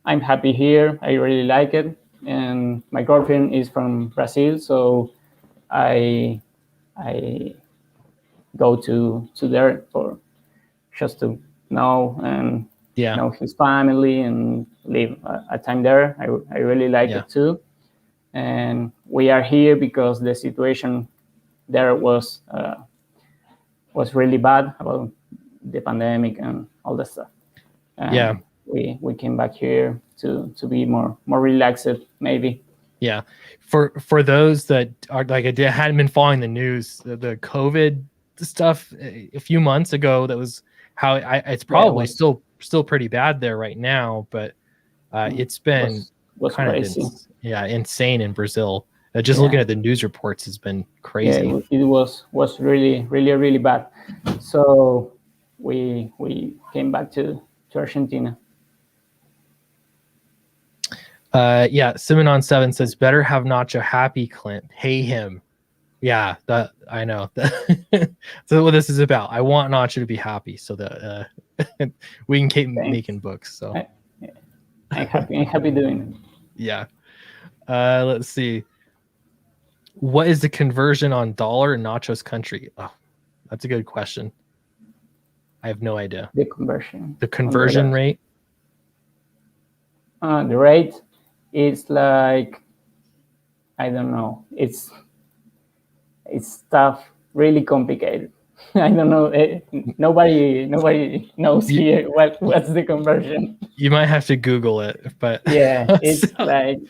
I'm happy here. I really like it, and my girlfriend is from Brazil, so I I go to there for just to know and Yeah. know his family and live a time there. I really like Yeah. it too, and we are here because the situation there was really bad about the pandemic and all that stuff. And Yeah. we came back here to be more relaxed maybe. Yeah. For those that are like, I hadn't been following the news, the COVID stuff a few months ago, that was how it's probably Yeah, it still pretty bad there right now, but it's been was kind crazy. of insane in Brazil. Just Yeah. looking at the news reports has been crazy. Yeah, it was really bad. So we came back to Argentina. Simon on 7 says, better have Nacho happy, Clint. Pay him. Yeah, that I know. So what this is about. I want Nacho to be happy so that we can keep making books. So I'm happy doing it. Yeah. Let's see. What is the conversion on dollar in Nacho's country? Oh, that's a good question. I have no idea. The conversion. The conversion rate? The rate is like, I don't know. It's stuff really complicated. I don't know. Nobody knows here what's the conversion. You might have to Google it, but yeah, it's like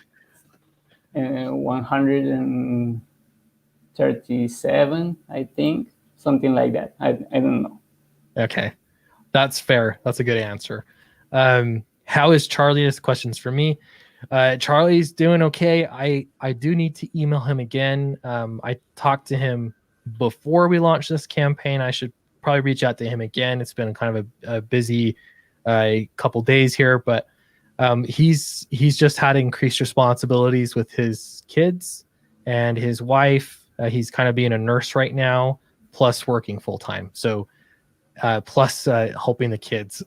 137, I think, something like that. I don't know. Okay, that's fair. That's a good answer. How is Charlie? This question's for me. Charlie's doing okay. I do need to email him again. I talked to him before we launched this campaign. I should probably reach out to him again. It's been kind of a busy couple days here, but he's just had increased responsibilities with his kids and his wife. He's kind of being a nurse right now, plus working full time. So plus helping the kids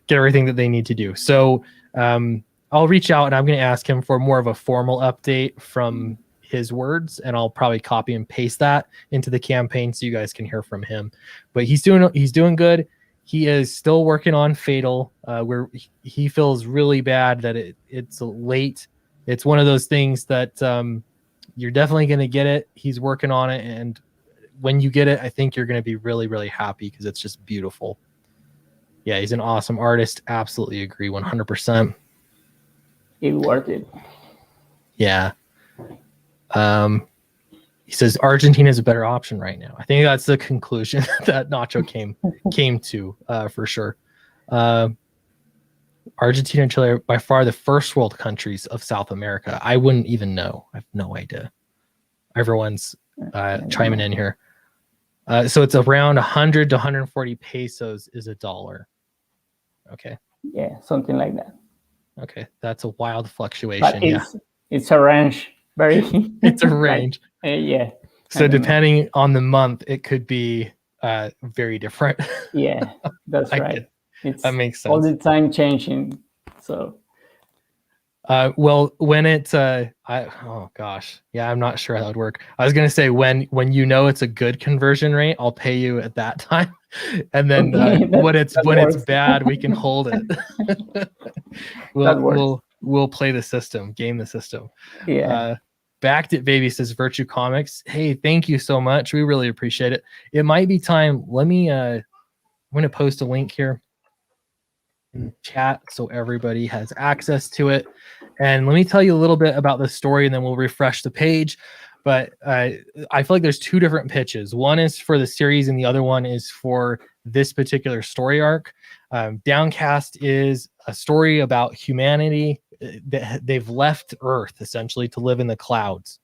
get everything that they need to do. So I'll reach out and I'm going to ask him for more of a formal update from his words, and I'll probably copy and paste that into the campaign so you guys can hear from him. But he's doing good. He is still working on Fatal, where he feels really bad that it's late. It's one of those things that you're definitely going to get it. He's working on it, and when you get it, I think you're going to be really, really happy because it's just beautiful. Yeah, he's an awesome artist. Absolutely agree, 100%. It's worth it. Yeah. He says Argentina is a better option right now. I think that's the conclusion that Nacho came to for sure. Argentina and Chile are by far the first world countries of South America. I wouldn't even know. I have no idea. Everyone's chiming in here. So it's around 100 to 140 pesos is $1. Okay. Yeah, something like that. Okay, that's a wild fluctuation. But it's a range. Very. It's a range. Yeah. So depending on the month, it could be very different. Yeah, that's right. That makes sense. All the time changing. So. Well, when it's oh gosh, yeah, I'm not sure how that would work. I was gonna say when you know it's a good conversion rate, I'll pay you at that time, and then when it's bad, we can hold it. We'll play the system, game the system. Yeah. Backed It Baby says Virtue Comics. Hey, thank you so much. We really appreciate it. It might be time. Let me. I'm gonna post a link here in chat so everybody has access to it. And let me tell you a little bit about the story, and then we'll refresh the page. But I feel like there's two different pitches. One is for the series, and the other one is for this particular story arc. Downcast is a story about humanity. They've left Earth essentially to live in the clouds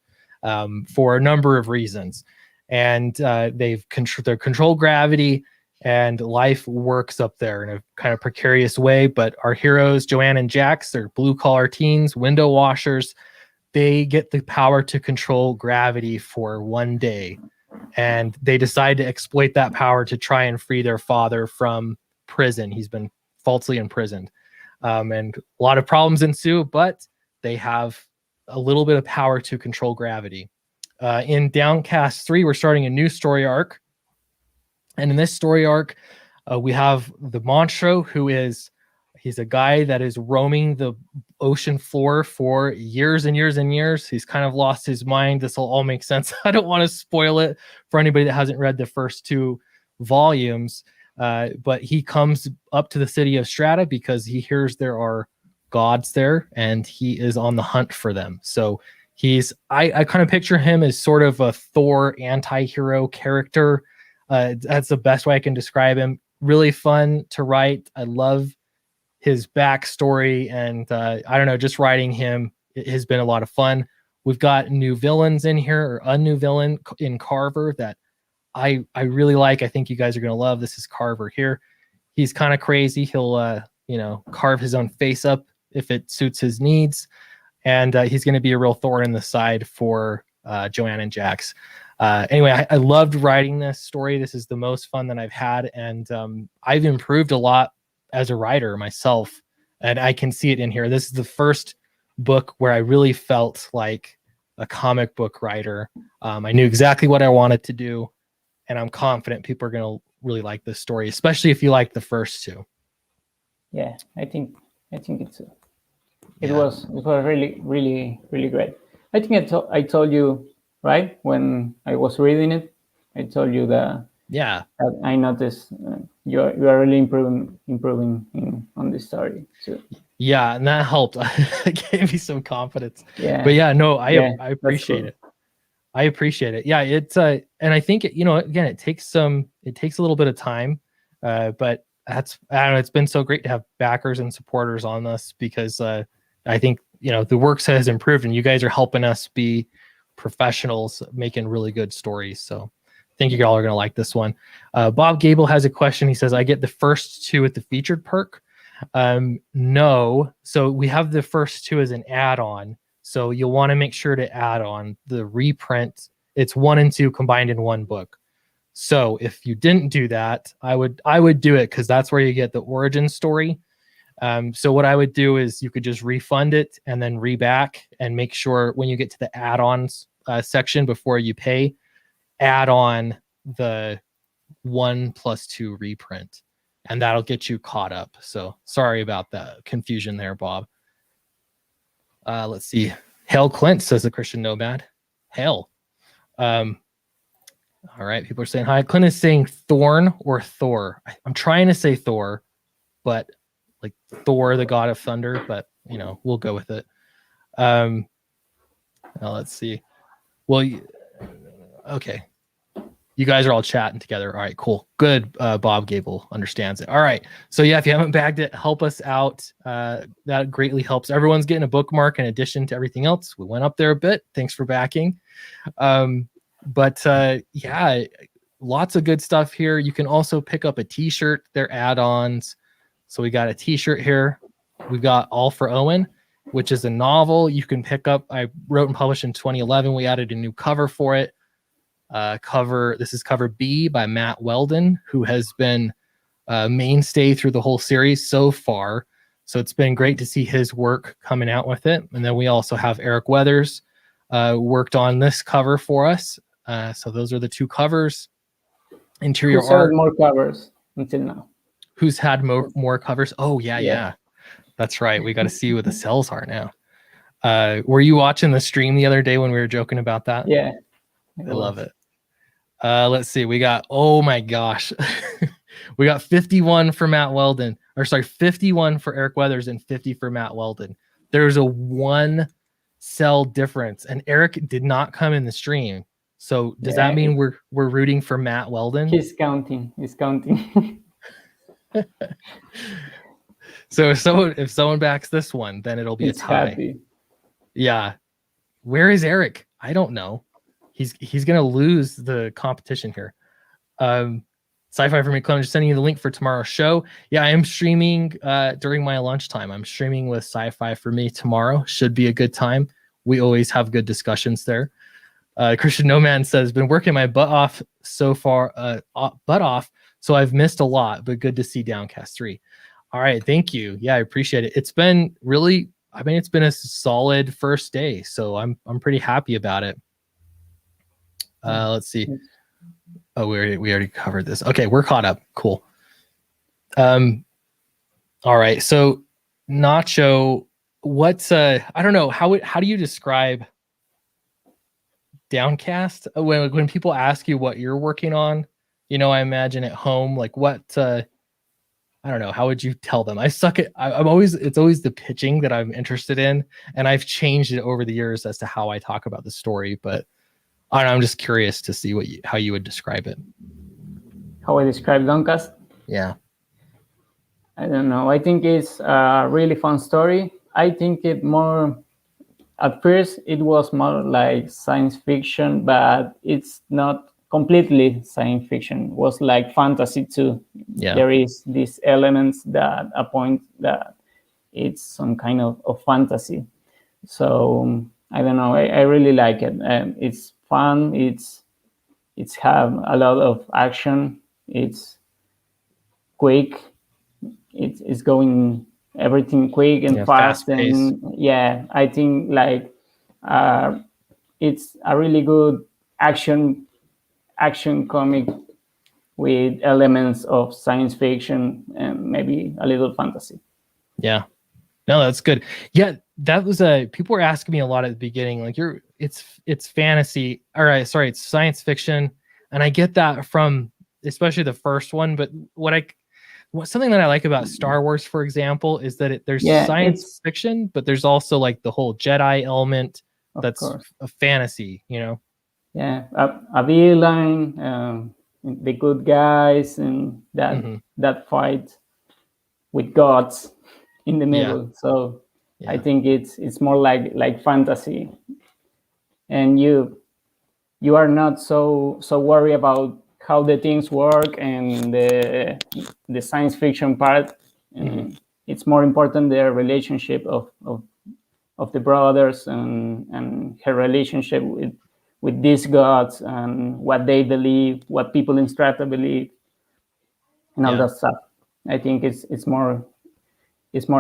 for a number of reasons, and they control gravity, and life works up there in a kind of precarious way. But our heroes, Joanne and Jax, they're blue-collar teens, window washers. They get the power to control gravity for one day, and they decide to exploit that power to try and free their father from prison. He's been falsely imprisoned, and a lot of problems ensue, but they have a little bit of power to control gravity. In Downcast 3, we're starting a new story arc, and in this story arc, we have the Monstro, he's a guy that is roaming the ocean floor for years and years and years. He's kind of lost his mind. This will all make sense. I don't want to spoil it for anybody that hasn't read the first 2 volumes, but he comes up to the city of Strata because he hears there are gods there, and he is on the hunt for them. So I kind of picture him as sort of a Thor anti-hero character. That's the best way I can describe him. Really fun to write. I love his backstory, and I don't know, just writing him has been a lot of fun. We've got new villains in here, or a new villain in Carver that I really like. I think you guys are going to love. This is Carver here. He's kind of crazy. He'll carve his own face up if it suits his needs, and he's going to be a real thorn in the side for Joanne and Jax. Anyway, I loved writing this story. This is the most fun that I've had, and I've improved a lot as a writer myself, and I can see it in here. This is the first book where I really felt like a comic book writer. I knew exactly what I wanted to do, and I'm confident people are going to really like this story, especially if you like the first 2. Yeah, I think it was really, really, really great. I think I told you, right, when I was reading it, I told you that I noticed you are really improving on this story too. Yeah, and that helped. It gave me some confidence. Yeah, but yeah, no, I appreciate it. I appreciate it. Yeah, it's and I think again, it takes a little bit of time, but I don't know. It's been so great to have backers and supporters on this, because I think the works has improved, and you guys are helping us be professionals making really good stories. So I think you all are going to like this one. Bob Gable has a question. He says, I get the first 2 with the featured perk. No. So we have the first 2 as an add-on. So you'll want to make sure to add on the reprint. It's 1 and 2 combined in one book. So if you didn't do that, I would do it, because that's where you get the origin story. So what I would do is you could just refund it and then reback, and make sure when you get to the add-ons section before you pay, add on the 1+2 reprint, and that'll get you caught up. So sorry about the confusion there, Bob. Let's see. Hail Clint, says the Christian Nomad. Hail. All right, people are saying hi. Clint is saying Thorn or Thor. I'm trying to say Thor, but like Thor, the god of thunder, but we'll go with it. Now let's see. Well, okay. You guys are all chatting together. All right, cool. Good. Bob Gable understands it. All right. So yeah, if you haven't bagged it, help us out. That greatly helps. Everyone's getting a bookmark in addition to everything else. We went up there a bit. Thanks for backing. But yeah, lots of good stuff here. You can also pick up a t-shirt. They're add-ons. So we got a t-shirt here. We've got All for Owen, which is a novel you can pick up. I wrote and published in 2011. We added a new cover for it. This is cover B by Matt Weldon, who has been a mainstay through the whole series so far. So it's been great to see his work coming out with it. And then we also have Eric Weathers worked on this cover for us. So those are the 2 covers. Interior art. More covers until now. Who's had more covers? Oh yeah. That's right. We got to see what the sales are now. Were you watching the stream the other day when we were joking about that? Yeah. I love it. Let's see. We got, oh my gosh. We got 51 for Matt Weldon, 51 for Eric Weathers and 50 for Matt Weldon. There's a 1 cell difference, and Eric did not come in the stream. So does that mean we're rooting for Matt Weldon? He's counting. So if someone backs this one, then it'll be a tie. Happy. Yeah. Where is Eric? I don't know. He's gonna lose the competition here. Sci-Fi for McClellan just sending you the link for tomorrow's show. Yeah, I am streaming during my lunchtime. I'm streaming with Sci-Fi for me tomorrow. Should be a good time. We always have good discussions there. Christian No Man says, been working my butt off so far, so I've missed a lot, but good to see Downcast 3. All right, thank you. Yeah, I appreciate it. It's been really, it's been a solid first day, so I'm pretty happy about it. Let's see. Oh, we already covered this. Okay, we're caught up. Cool. All right, so Nacho, what's I don't know, how do you describe Downcast when people ask you what you're working on? I imagine at home, like what I don't know, how would you tell them? I suck at it's always the pitching that I'm interested in, and I've changed it over the years as to how I talk about the story, but I don't know, I'm just curious to see how you would describe it. How I describe Downcast? Yeah. I don't know. I think it's a really fun story. I think at first it was more like science fiction, but it's not completely science fiction. It was like fantasy too. Yeah. There is these elements that point that it's some kind of fantasy. So I don't know. I really like it. It's fun. It's have a lot of action. It's quick. It's going everything quick and fast, and I think like it's a really good action comic with elements of science fiction and maybe a little fantasy. Yeah, no, that's good. Yeah, that was people were asking me a lot at the beginning, like it's fantasy. All right, sorry, it's science fiction, and I get that from especially the first one. But something that I like about Star Wars, for example, is that there's science fiction, but there's also like the whole Jedi element that's a fantasy, Yeah, a villain, the good guys, and that fight with gods in the middle. So I think it's more like fantasy, and you are not so worried about how the things work and the science fiction part. It's more important the relationship of the brothers and her relationship with these gods and what they believe, what people in Strata believe, and all that stuff. I think it's more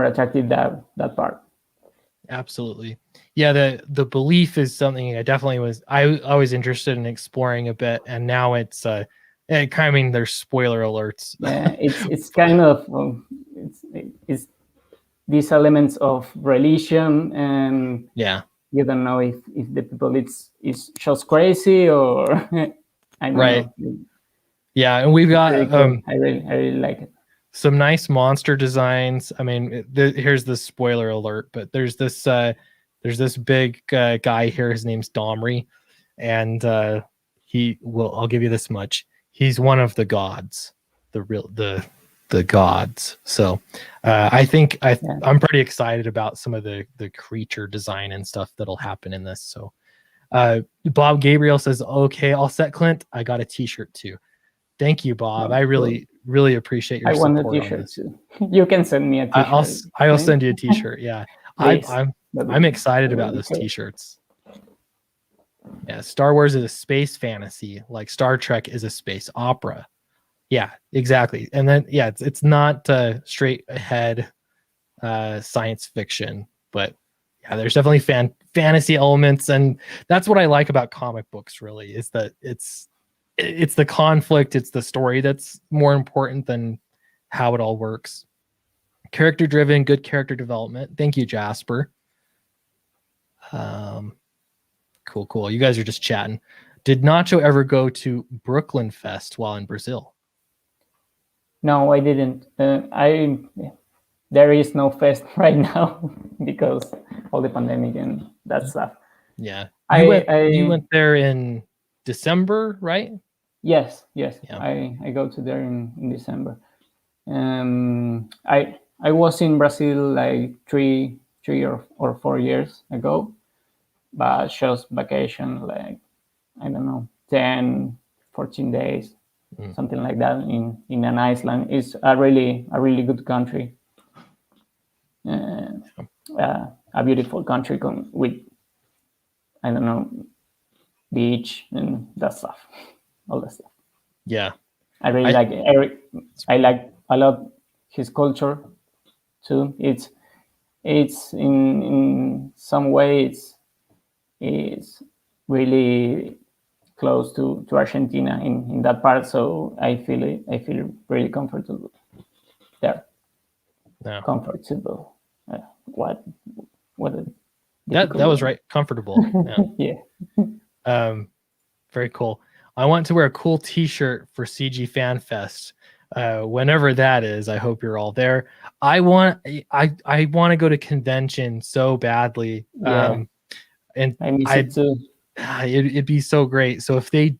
attractive that part. Absolutely. Yeah, the belief is something I definitely was interested in exploring a bit, and now it's there's spoiler alerts. Yeah, it's kind of it's these elements of religion, and you don't know if the people is just crazy or I don't know. Yeah, and we've got cool. I really like it. Some nice monster designs. I mean, here's the spoiler alert, but there's this big guy here. His name's Domri, and I'll give you this much. He's one of the gods, the gods. So I think I'm pretty excited about some of the creature design and stuff that'll happen in this. So Bob Gabriel says, "Okay, all set, Clint. I got a T-shirt too." Thank you, Bob. I really appreciate your support. I want a T-shirt too. You can send me a T-shirt. I'll send you a T-shirt. Yeah, I'm excited about those T-shirts. Yeah, Star Wars is a space fantasy, like Star Trek is a space opera. Yeah, exactly. And then it's not straight ahead science fiction, but yeah, there's definitely fantasy elements, and that's what I like about comic books. Really, is that it's the conflict, it's the story that's more important than how it all works. Character driven, good character development. Thank you, Jasper. Cool. You guys are just chatting. Did Nacho ever go to Brooklyn Fest while in Brazil? No, I didn't. There is no fest right now because all the pandemic and that stuff. Yeah, you went there in December, right? Yes. Yeah. I go to there in December. I was in Brazil like three or 4 years ago, but just vacation, like I don't know, 10, 14 days, something like that in an Iceland. It's a really good country, a beautiful country with, I don't know, beach and that stuff, all that stuff. Yeah. I really like Eric. I like a lot his culture too. It's in some way it's really close to Argentina in that part. So I feel really comfortable there. No. Comfortable. What a That difficult was word. right. Comfortable. Yeah. Yeah. Very cool. I want to wear a cool T-shirt for CG Fan Fest. Whenever that is, I hope you're all there. I want to go to convention so badly. Yeah. And I miss it too. it'd be so great. So if they,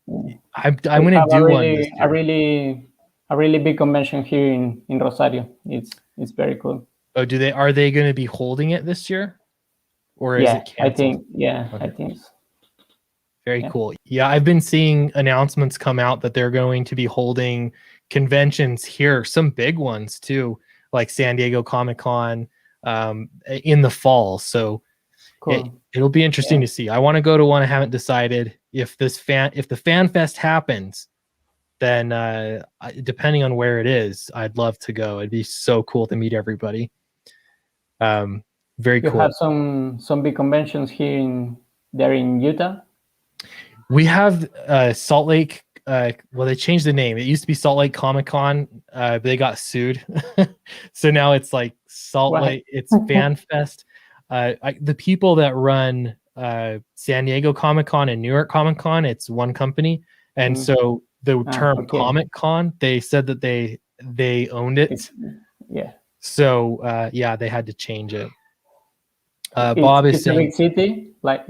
I'm We gonna have do one this year. a really big convention here in Rosario. It's very cool. Oh, are they going to be holding it this year, or is it canceled? I think so. Very cool. Yeah, I've been seeing announcements come out that they're going to be holding conventions here, some big ones too, like San Diego Comic-Con in the fall. So Cool. it'll be interesting to see. I want to go to one. I haven't decided if the Fan Fest happens, then depending on where it is, I'd love to go. It'd be so cool to meet everybody. Very cool. You have some big conventions here in Utah. We have Salt Lake. Well, they changed the name. It used to be Salt Lake Comic-Con, but they got sued. So now it's like Salt Lake. It's Fan Fest. The people that run San Diego Comic-Con and New York Comic-Con, it's one company. And so the term Comic-Con, they said that they owned it. Yeah. So they had to change it. Bob is saying, a big city, like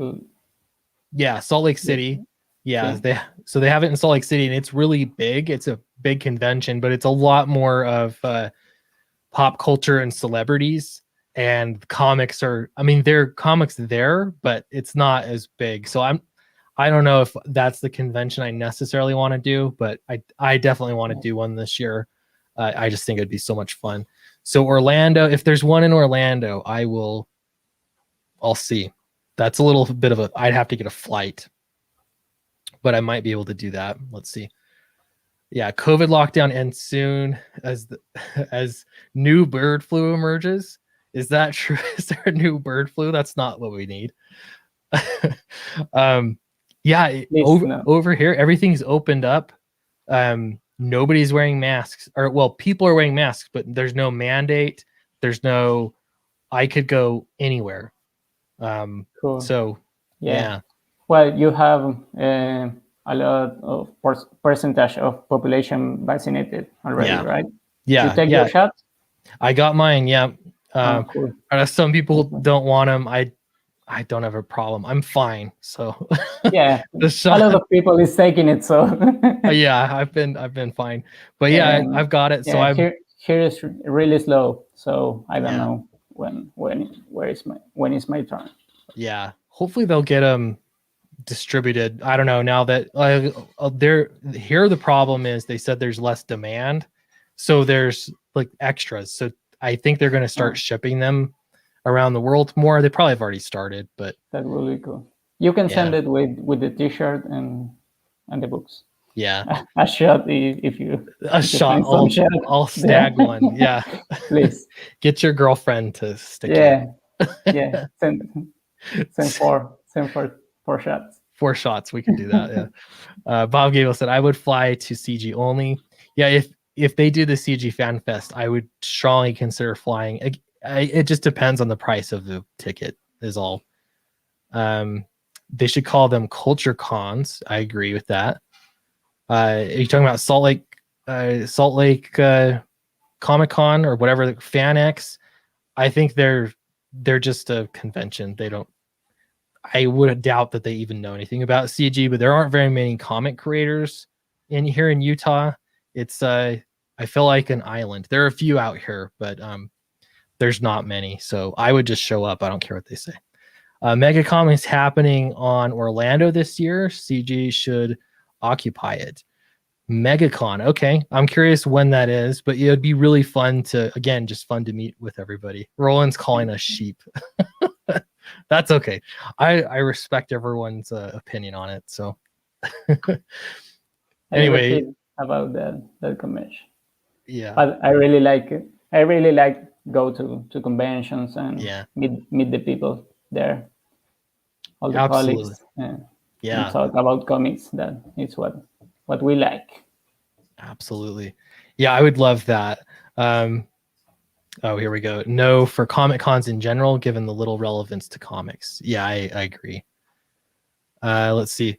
Salt Lake City. Yeah, they have it in Salt Lake City, and it's really big. It's a big convention, but it's a lot more of pop culture and celebrities. And comics there are comics there, but it's not as big. So I don't know if that's the convention I necessarily want to do, but I definitely want to do one this year. I just think it'd be so much fun. So Orlando, if there's one in Orlando, I'll see. That's a little bit of I'd have to get a flight, but I might be able to do that. Let's see. Yeah, COVID lockdown ends soon as new bird flu emerges. Is that true? Is there a new bird flu? That's not what we need. Over here, everything's opened up. Nobody's wearing masks, people are wearing masks, but there's no mandate. There's no, I could go anywhere. Cool. So yeah. Well, you have a lot of percentage of population vaccinated already, right? Yeah. You take your shots? I got mine. Yeah. Cool. Some people don't want them. I don't have a problem. I'm fine. So yeah, a lot of people is taking it. So yeah, I've been fine. But yeah, I've got it. So here is really slow. So I don't know when is my turn. Yeah, hopefully they'll get them distributed. I don't know now that the problem is they said there's less demand, so there's like extras. So I think they're going to start shipping them around the world more. They probably have already started, but that's really cool. You can send it with the T-shirt and the books. Yeah, a shot if you shot. I'll snag one. Yeah, please get your girlfriend to stick. Yeah. Send four shots. 4 shots. We can do that. Yeah. Bob Gable said I would fly to CG only. Yeah, if they do the CG Fan Fest, I would strongly consider flying. It just depends on the price of the ticket. Is all. They should call them culture cons. I agree with that. Are you talking about Salt Lake Comic-Con or whatever, FanX? I think they're just a convention. They don't. I would doubt that they even know anything about CG, but there aren't very many comic creators here in Utah. It's I feel like an island. There are a few out here, but there's not many. So I would just show up. I don't care what they say. MegaCon is happening on Orlando this year. CG should occupy it. MegaCon. Okay. I'm curious when that is, but it would be really fun to, again, just fun to meet with everybody. Roland's calling us sheep. That's okay. I respect everyone's opinion on it. So anyway, about that convention. Yeah. But I really like it. I really like go to conventions and meet the people there. All the colleagues. And talk about comics. That is what we like. Absolutely. Yeah, I would love that. Oh, here we go. No for Comic Cons in general, given the little relevance to comics. Yeah, I agree. Let's see.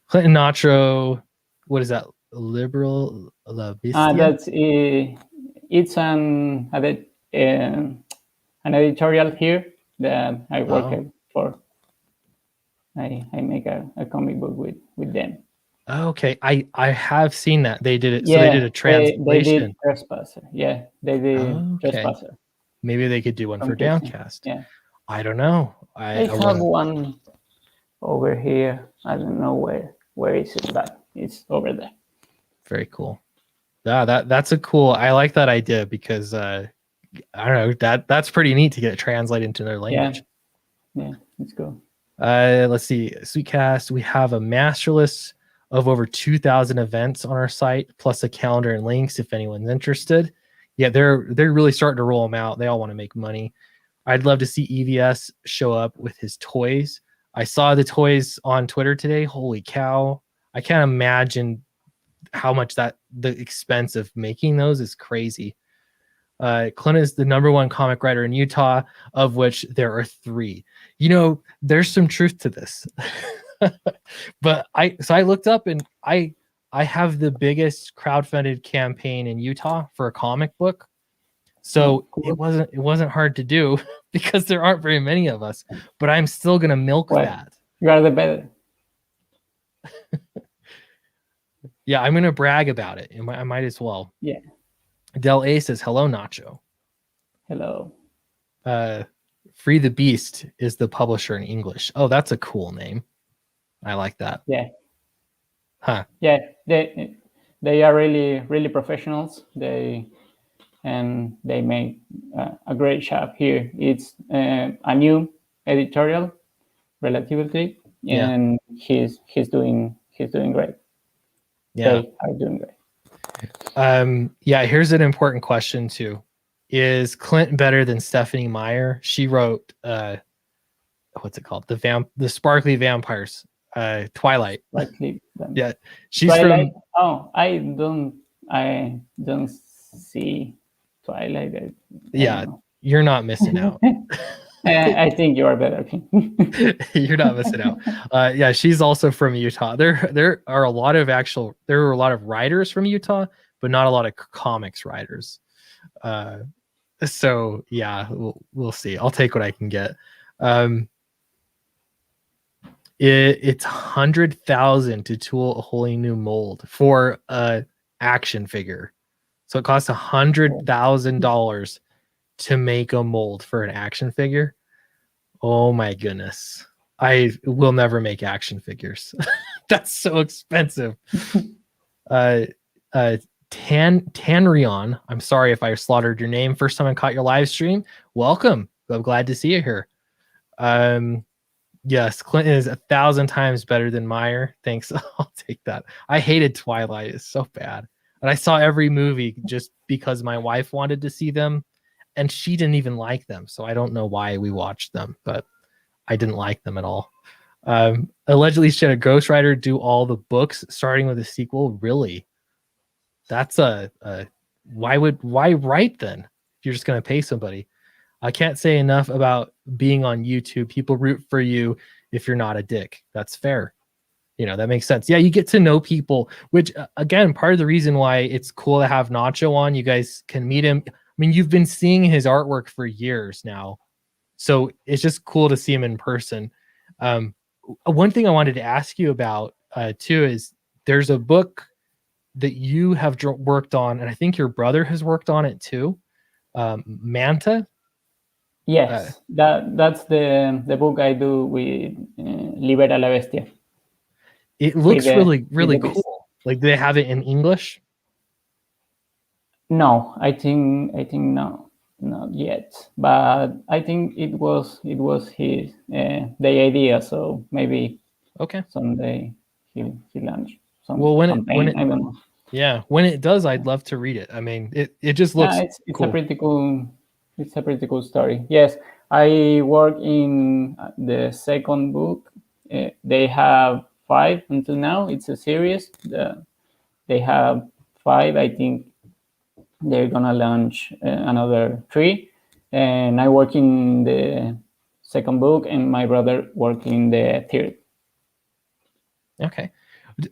Clinton Nacho, what is that? Liberal La Bestia? That's it's an editorial here that I work for. I make a comic book with them. Okay, I have seen that. They did it. So they did a translation. They did Trespasser. Yeah, they did Trespasser. Maybe they could do one for Downcast. Yeah. I don't know. I have one over here. I don't know where is it, but it's over there. Very cool. Yeah, that's a cool. I like that idea because I don't know, that's pretty neat to get it translated into their language. Yeah, it's cool. Let's see. Sweetcast. We have a master list of over 2,000 events on our site, plus a calendar and links if anyone's interested. Yeah, they're really starting to roll them out. They all want to make money. I'd love to see EVS show up with his toys. I saw the toys on Twitter today. Holy cow. I can't imagine how much the expense of making those is crazy. Clint is the #1 comic writer in Utah, of which there are 3. You know, there's some truth to this. But I looked up and I have the biggest crowdfunded campaign in Utah for a comic book. So it wasn't hard to do because there aren't very many of us, but I'm still gonna milk that. You are the better. Yeah, I'm gonna brag about it. I might as well. Yeah. Del A says, hello, Nacho. Hello. Free the Beast is the publisher in English. Oh, that's a cool name. I like that. Yeah. Huh. Yeah, they are really professionals. They make a great job here. It's a new editorial, relatively, and he's doing great. Yeah, they are doing great. Yeah, here's an important question too. Is Clint better than Stephanie Meyer? She wrote what's it called? The Sparkly Vampires, Twilight. Yeah, she's Twilight? Oh, I don't see Twilight. Yeah, you're not missing out. I think you are better. You're not missing out. Yeah, she's also from Utah. There are a lot of writers from Utah, but not a lot of comics writers. So yeah, we'll see. I'll take what I can get. It's 100,000 to tool a wholly new mold for a action figure. So it costs $100,000 to make a mold for an action figure. Oh my goodness. I will never make action figures. That's so expensive. Tanrion, I'm sorry if I slaughtered your name. First time I caught your live stream. Welcome. I'm glad to see you here. Yes, Clinton is 1,000 times better than Meyer. Thanks. I'll take that. I hated Twilight. It's so bad. And I saw every movie just because my wife wanted to see them, and she didn't even like them. So I don't know why we watched them, but I didn't like them at all. Allegedly, she had a ghostwriter do all the books, starting with a sequel. Really? That's why write then? If you're just going to pay somebody. I can't say enough about being on YouTube. People root for you if you're not a dick. That's fair. You know, that makes sense. Yeah, you get to know people, which again, part of the reason why it's cool to have Nacho on. You guys can meet him. I mean, you've been seeing his artwork for years now. So it's just cool to see him in person. One thing I wanted to ask you about too is there's a book that you have worked on, and I think your brother has worked on it too. Manta. Yes, that's the book I do with Libera la Bestia. It looks really the cool. beast. Like, do they have it in English? No, I think no, not yet. But I think it was his the idea. So maybe Okay. someday he launched some Well, campaign. I don't know. Yeah, when it does, I'd love to read it. I mean, it just looks It's cool. a pretty cool. It's a pretty cool story. Yes, I work in the second book. They have 5 until now. It's a series. They have 5. I think they're gonna launch another 3. And I work in the second book, and my brother work in the third. Okay,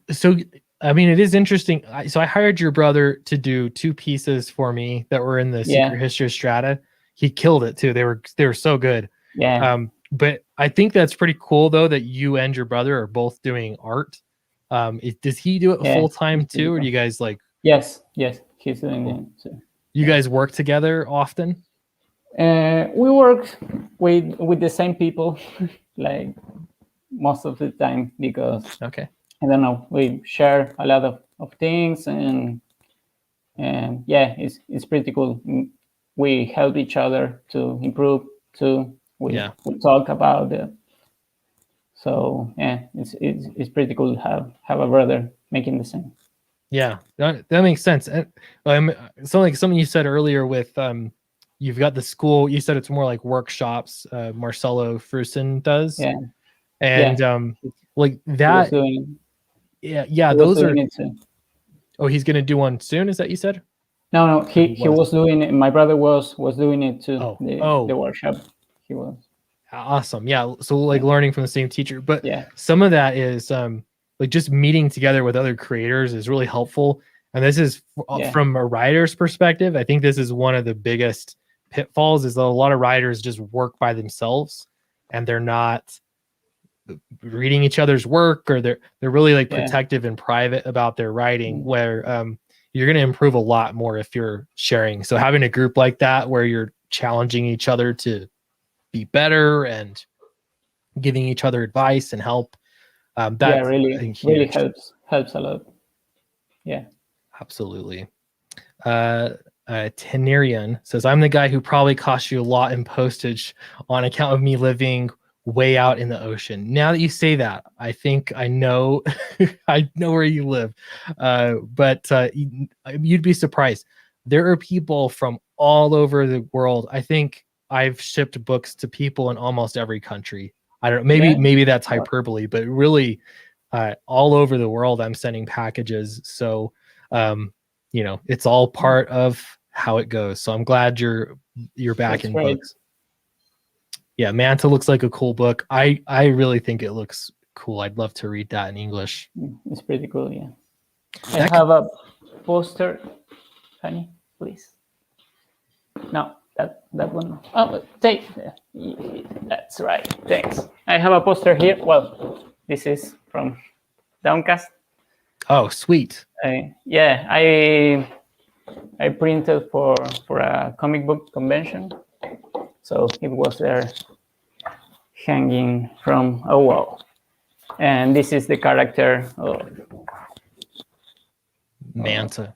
so I mean, it is interesting. So I hired your brother to do 2 pieces for me that were in the Secret History of Strata. He killed it too. They were so good. Yeah. But I think that's pretty cool though that you and your brother are both doing art. Does he do it full time too, or do you guys like? Yes, he's doing Cool. it too. You guys work together often? We work with the same people, like most of the time, because Okay. I don't know, we share a lot of things, and yeah, it's pretty cool. We help each other to improve too. We talk about it. So yeah, it's pretty cool to have a brother making the same. Yeah, that makes sense. And something you said earlier with you've got the school. You said it's more like workshops. Marcelo Frusin does. Yeah. And like that. Yeah. Those are. Oh, he's gonna do one soon. Is that you said? No, he was doing it. My brother was doing it too. The workshop. He was. Awesome. Yeah. So like learning from the same teacher, but some of that is like just meeting together with other creators is really helpful. And this is from a writer's perspective. I think this is one of the biggest pitfalls is that a lot of writers just work by themselves and they're not reading each other's work, or they're really like protective and private about their writing, where you're going to improve a lot more if you're sharing. So having a group like that where you're challenging each other to be better and giving each other advice and help, that really helps a lot. Yeah, absolutely. Tenerian says, I'm the guy who probably cost you a lot in postage on account of me living way out in the ocean. Now that you say that, I think I know I know where you live. But you'd be surprised. There are people from all over the world. I think I've shipped books to people in almost every country. I don't know, maybe that's hyperbole, but really all over the world I'm sending packages. So it's all part of how it goes. So I'm glad you're back in books. Yeah, Manta looks like a cool book. I really think it looks cool. I'd love to read that in English. It's pretty cool, yeah. I have a poster. Honey, please. No, that one. Oh, take. That's right. Thanks. I have a poster here. Well, this is from Downcast. Oh, sweet. Yeah, I printed for a comic book convention, so it was there hanging from a wall. And this is the character of Manta.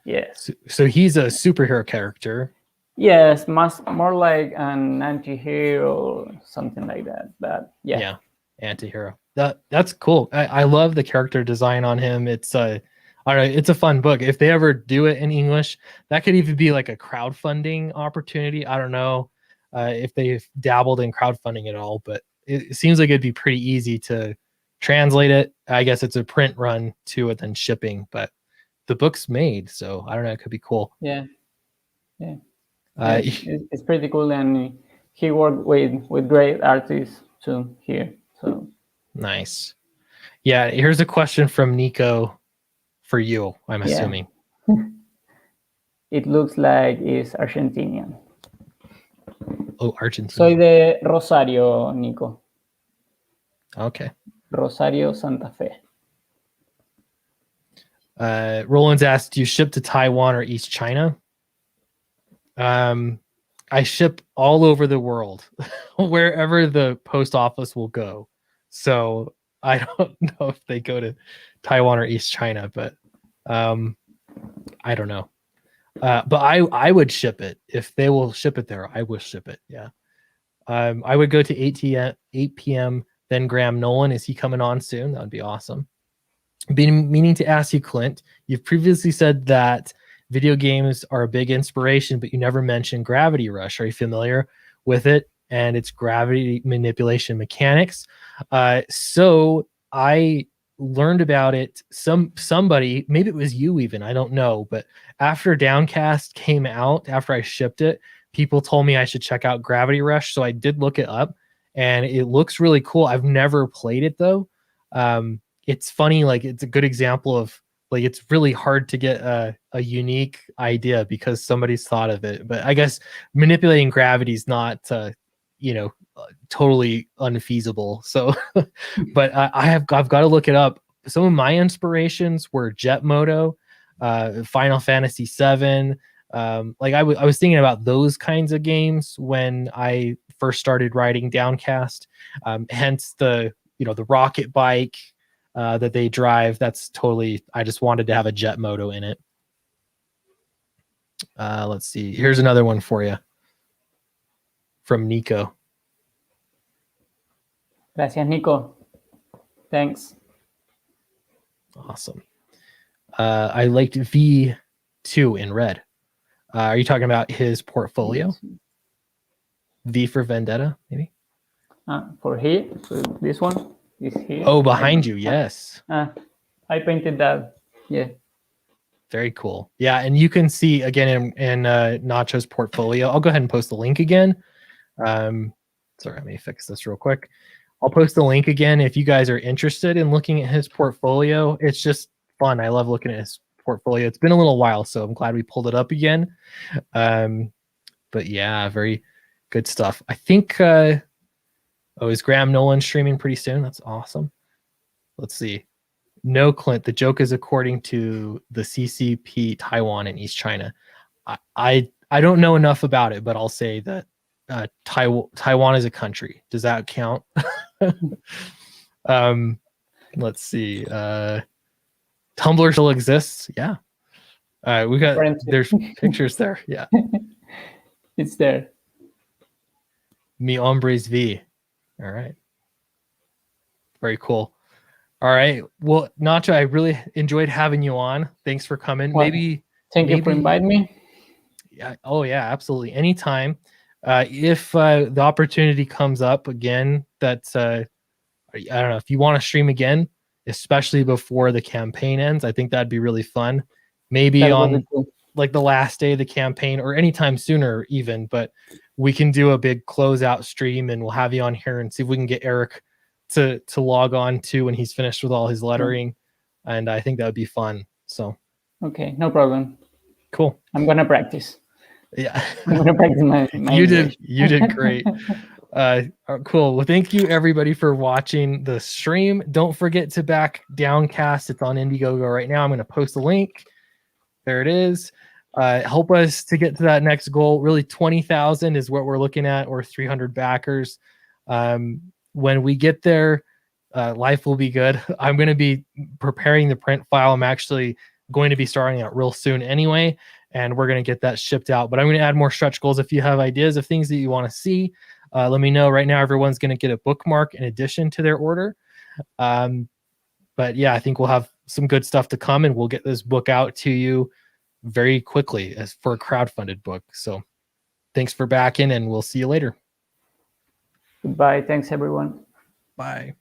Yes. So he's a superhero character. Yes, more like an anti-hero or something like that. But yeah, anti-hero. That's cool. I love the character design on him. It's all right. It's a fun book. If they ever do it in English, that could even be like a crowdfunding opportunity. I don't know if they've dabbled in crowdfunding at all, but it seems like it'd be pretty easy to translate it. I guess it's a print run to it, then shipping, but the book's made, so I don't know. It could be cool. Yeah. It's pretty cool, and he worked with great artists too here. So nice. Yeah, here's a question from Nico for you, I'm assuming. It looks like it's Argentinian. Oh, Argentina. Soy de Rosario, Nico. Okay. Rosario, Santa Fe. Roland's asked, do you ship to Taiwan or East China? I ship all over the world, wherever the post office will go. So I don't know if they go to Taiwan or East China, but I don't know. But I would ship it. If they will ship it there, I will ship it. Yeah. I would go to 8 p.m. Then Graham Nolan, is he coming on soon? That would be awesome. Been meaning to ask you, Clint. You've previously said that video games are a big inspiration, but you never mentioned Gravity Rush. Are you familiar with it and its gravity manipulation mechanics? So I learned about it. Somebody, maybe it was you even, I don't know, but after Downcast came out, after I shipped it, people told me I should check out Gravity Rush. So I did look it up, and it looks really cool. I've never played it though. It's funny, like it's a good example of like it's really hard to get a unique idea because somebody's thought of it. But I guess manipulating gravity is not totally unfeasible. So but I've got to look it up. Some of my inspirations were Jet Moto, Final Fantasy 7. Like I was thinking about those kinds of games when I first started writing Downcast. Hence the rocket bike that they drive. That's totally, I just wanted to have a Jet Moto in it. Let's see. Here's another one for you from Nico. Gracias, Nico. Thanks. Awesome. I liked V2 in red. Are you talking about his portfolio? V for Vendetta, maybe? For here, so this one is here. Oh, behind you, yes. I painted that. Yeah. Very cool. Yeah, and you can see again in Nacho's portfolio. I'll go ahead and post the link again. Sorry, let me fix this real quick. I'll post the link again if you guys are interested in looking at his portfolio. It's just fun. I love looking at his portfolio. It's been a little while, so I'm glad we pulled it up again. But yeah, very good stuff. I think is Graham Nolan streaming pretty soon? That's awesome. Let's see. No, Clint, the joke is according to the CCP Taiwan and East China. I don't know enough about it, but I'll say that Taiwan is a country. Does that count? Let's see. Tumblr still exists. Yeah. We got there's pictures there. Yeah. It's there. Mi hombres V. All right. Very cool. All right. Well, Nacho, I really enjoyed having you on. Thanks for coming. Well, thank you for inviting me. Yeah. Oh, yeah, absolutely. Anytime. If the opportunity comes up again, that's I don't know, if you want to stream again, especially before the campaign ends, I think that'd be really fun. Maybe on like the last day of the campaign or anytime sooner even, but we can do a big closeout stream and we'll have you on here and see if we can get Eric to log on to when he's finished with all his lettering. And I think that would be fun. So okay, no problem. Cool. I'm gonna practice. Yeah. I'm gonna practice my you did great. Cool. Well, thank you everybody for watching the stream. Don't forget to back Downcast. It's on Indiegogo right now. I'm going to post a link. There it is. Help us to get to that next goal. Really, 20,000 is what we're looking at, or 300 backers. When we get there, life will be good. I'm going to be preparing the print file. I'm actually going to be starting out real soon anyway, and we're going to get that shipped out. But I'm going to add more stretch goals. If you have ideas of things that you want to see, let me know. Right now, everyone's going to get a bookmark in addition to their order. But yeah, I think we'll have some good stuff to come, and we'll get this book out to you very quickly as for a crowdfunded book. So thanks for backing, and we'll see you later. Goodbye. Thanks, everyone. Bye.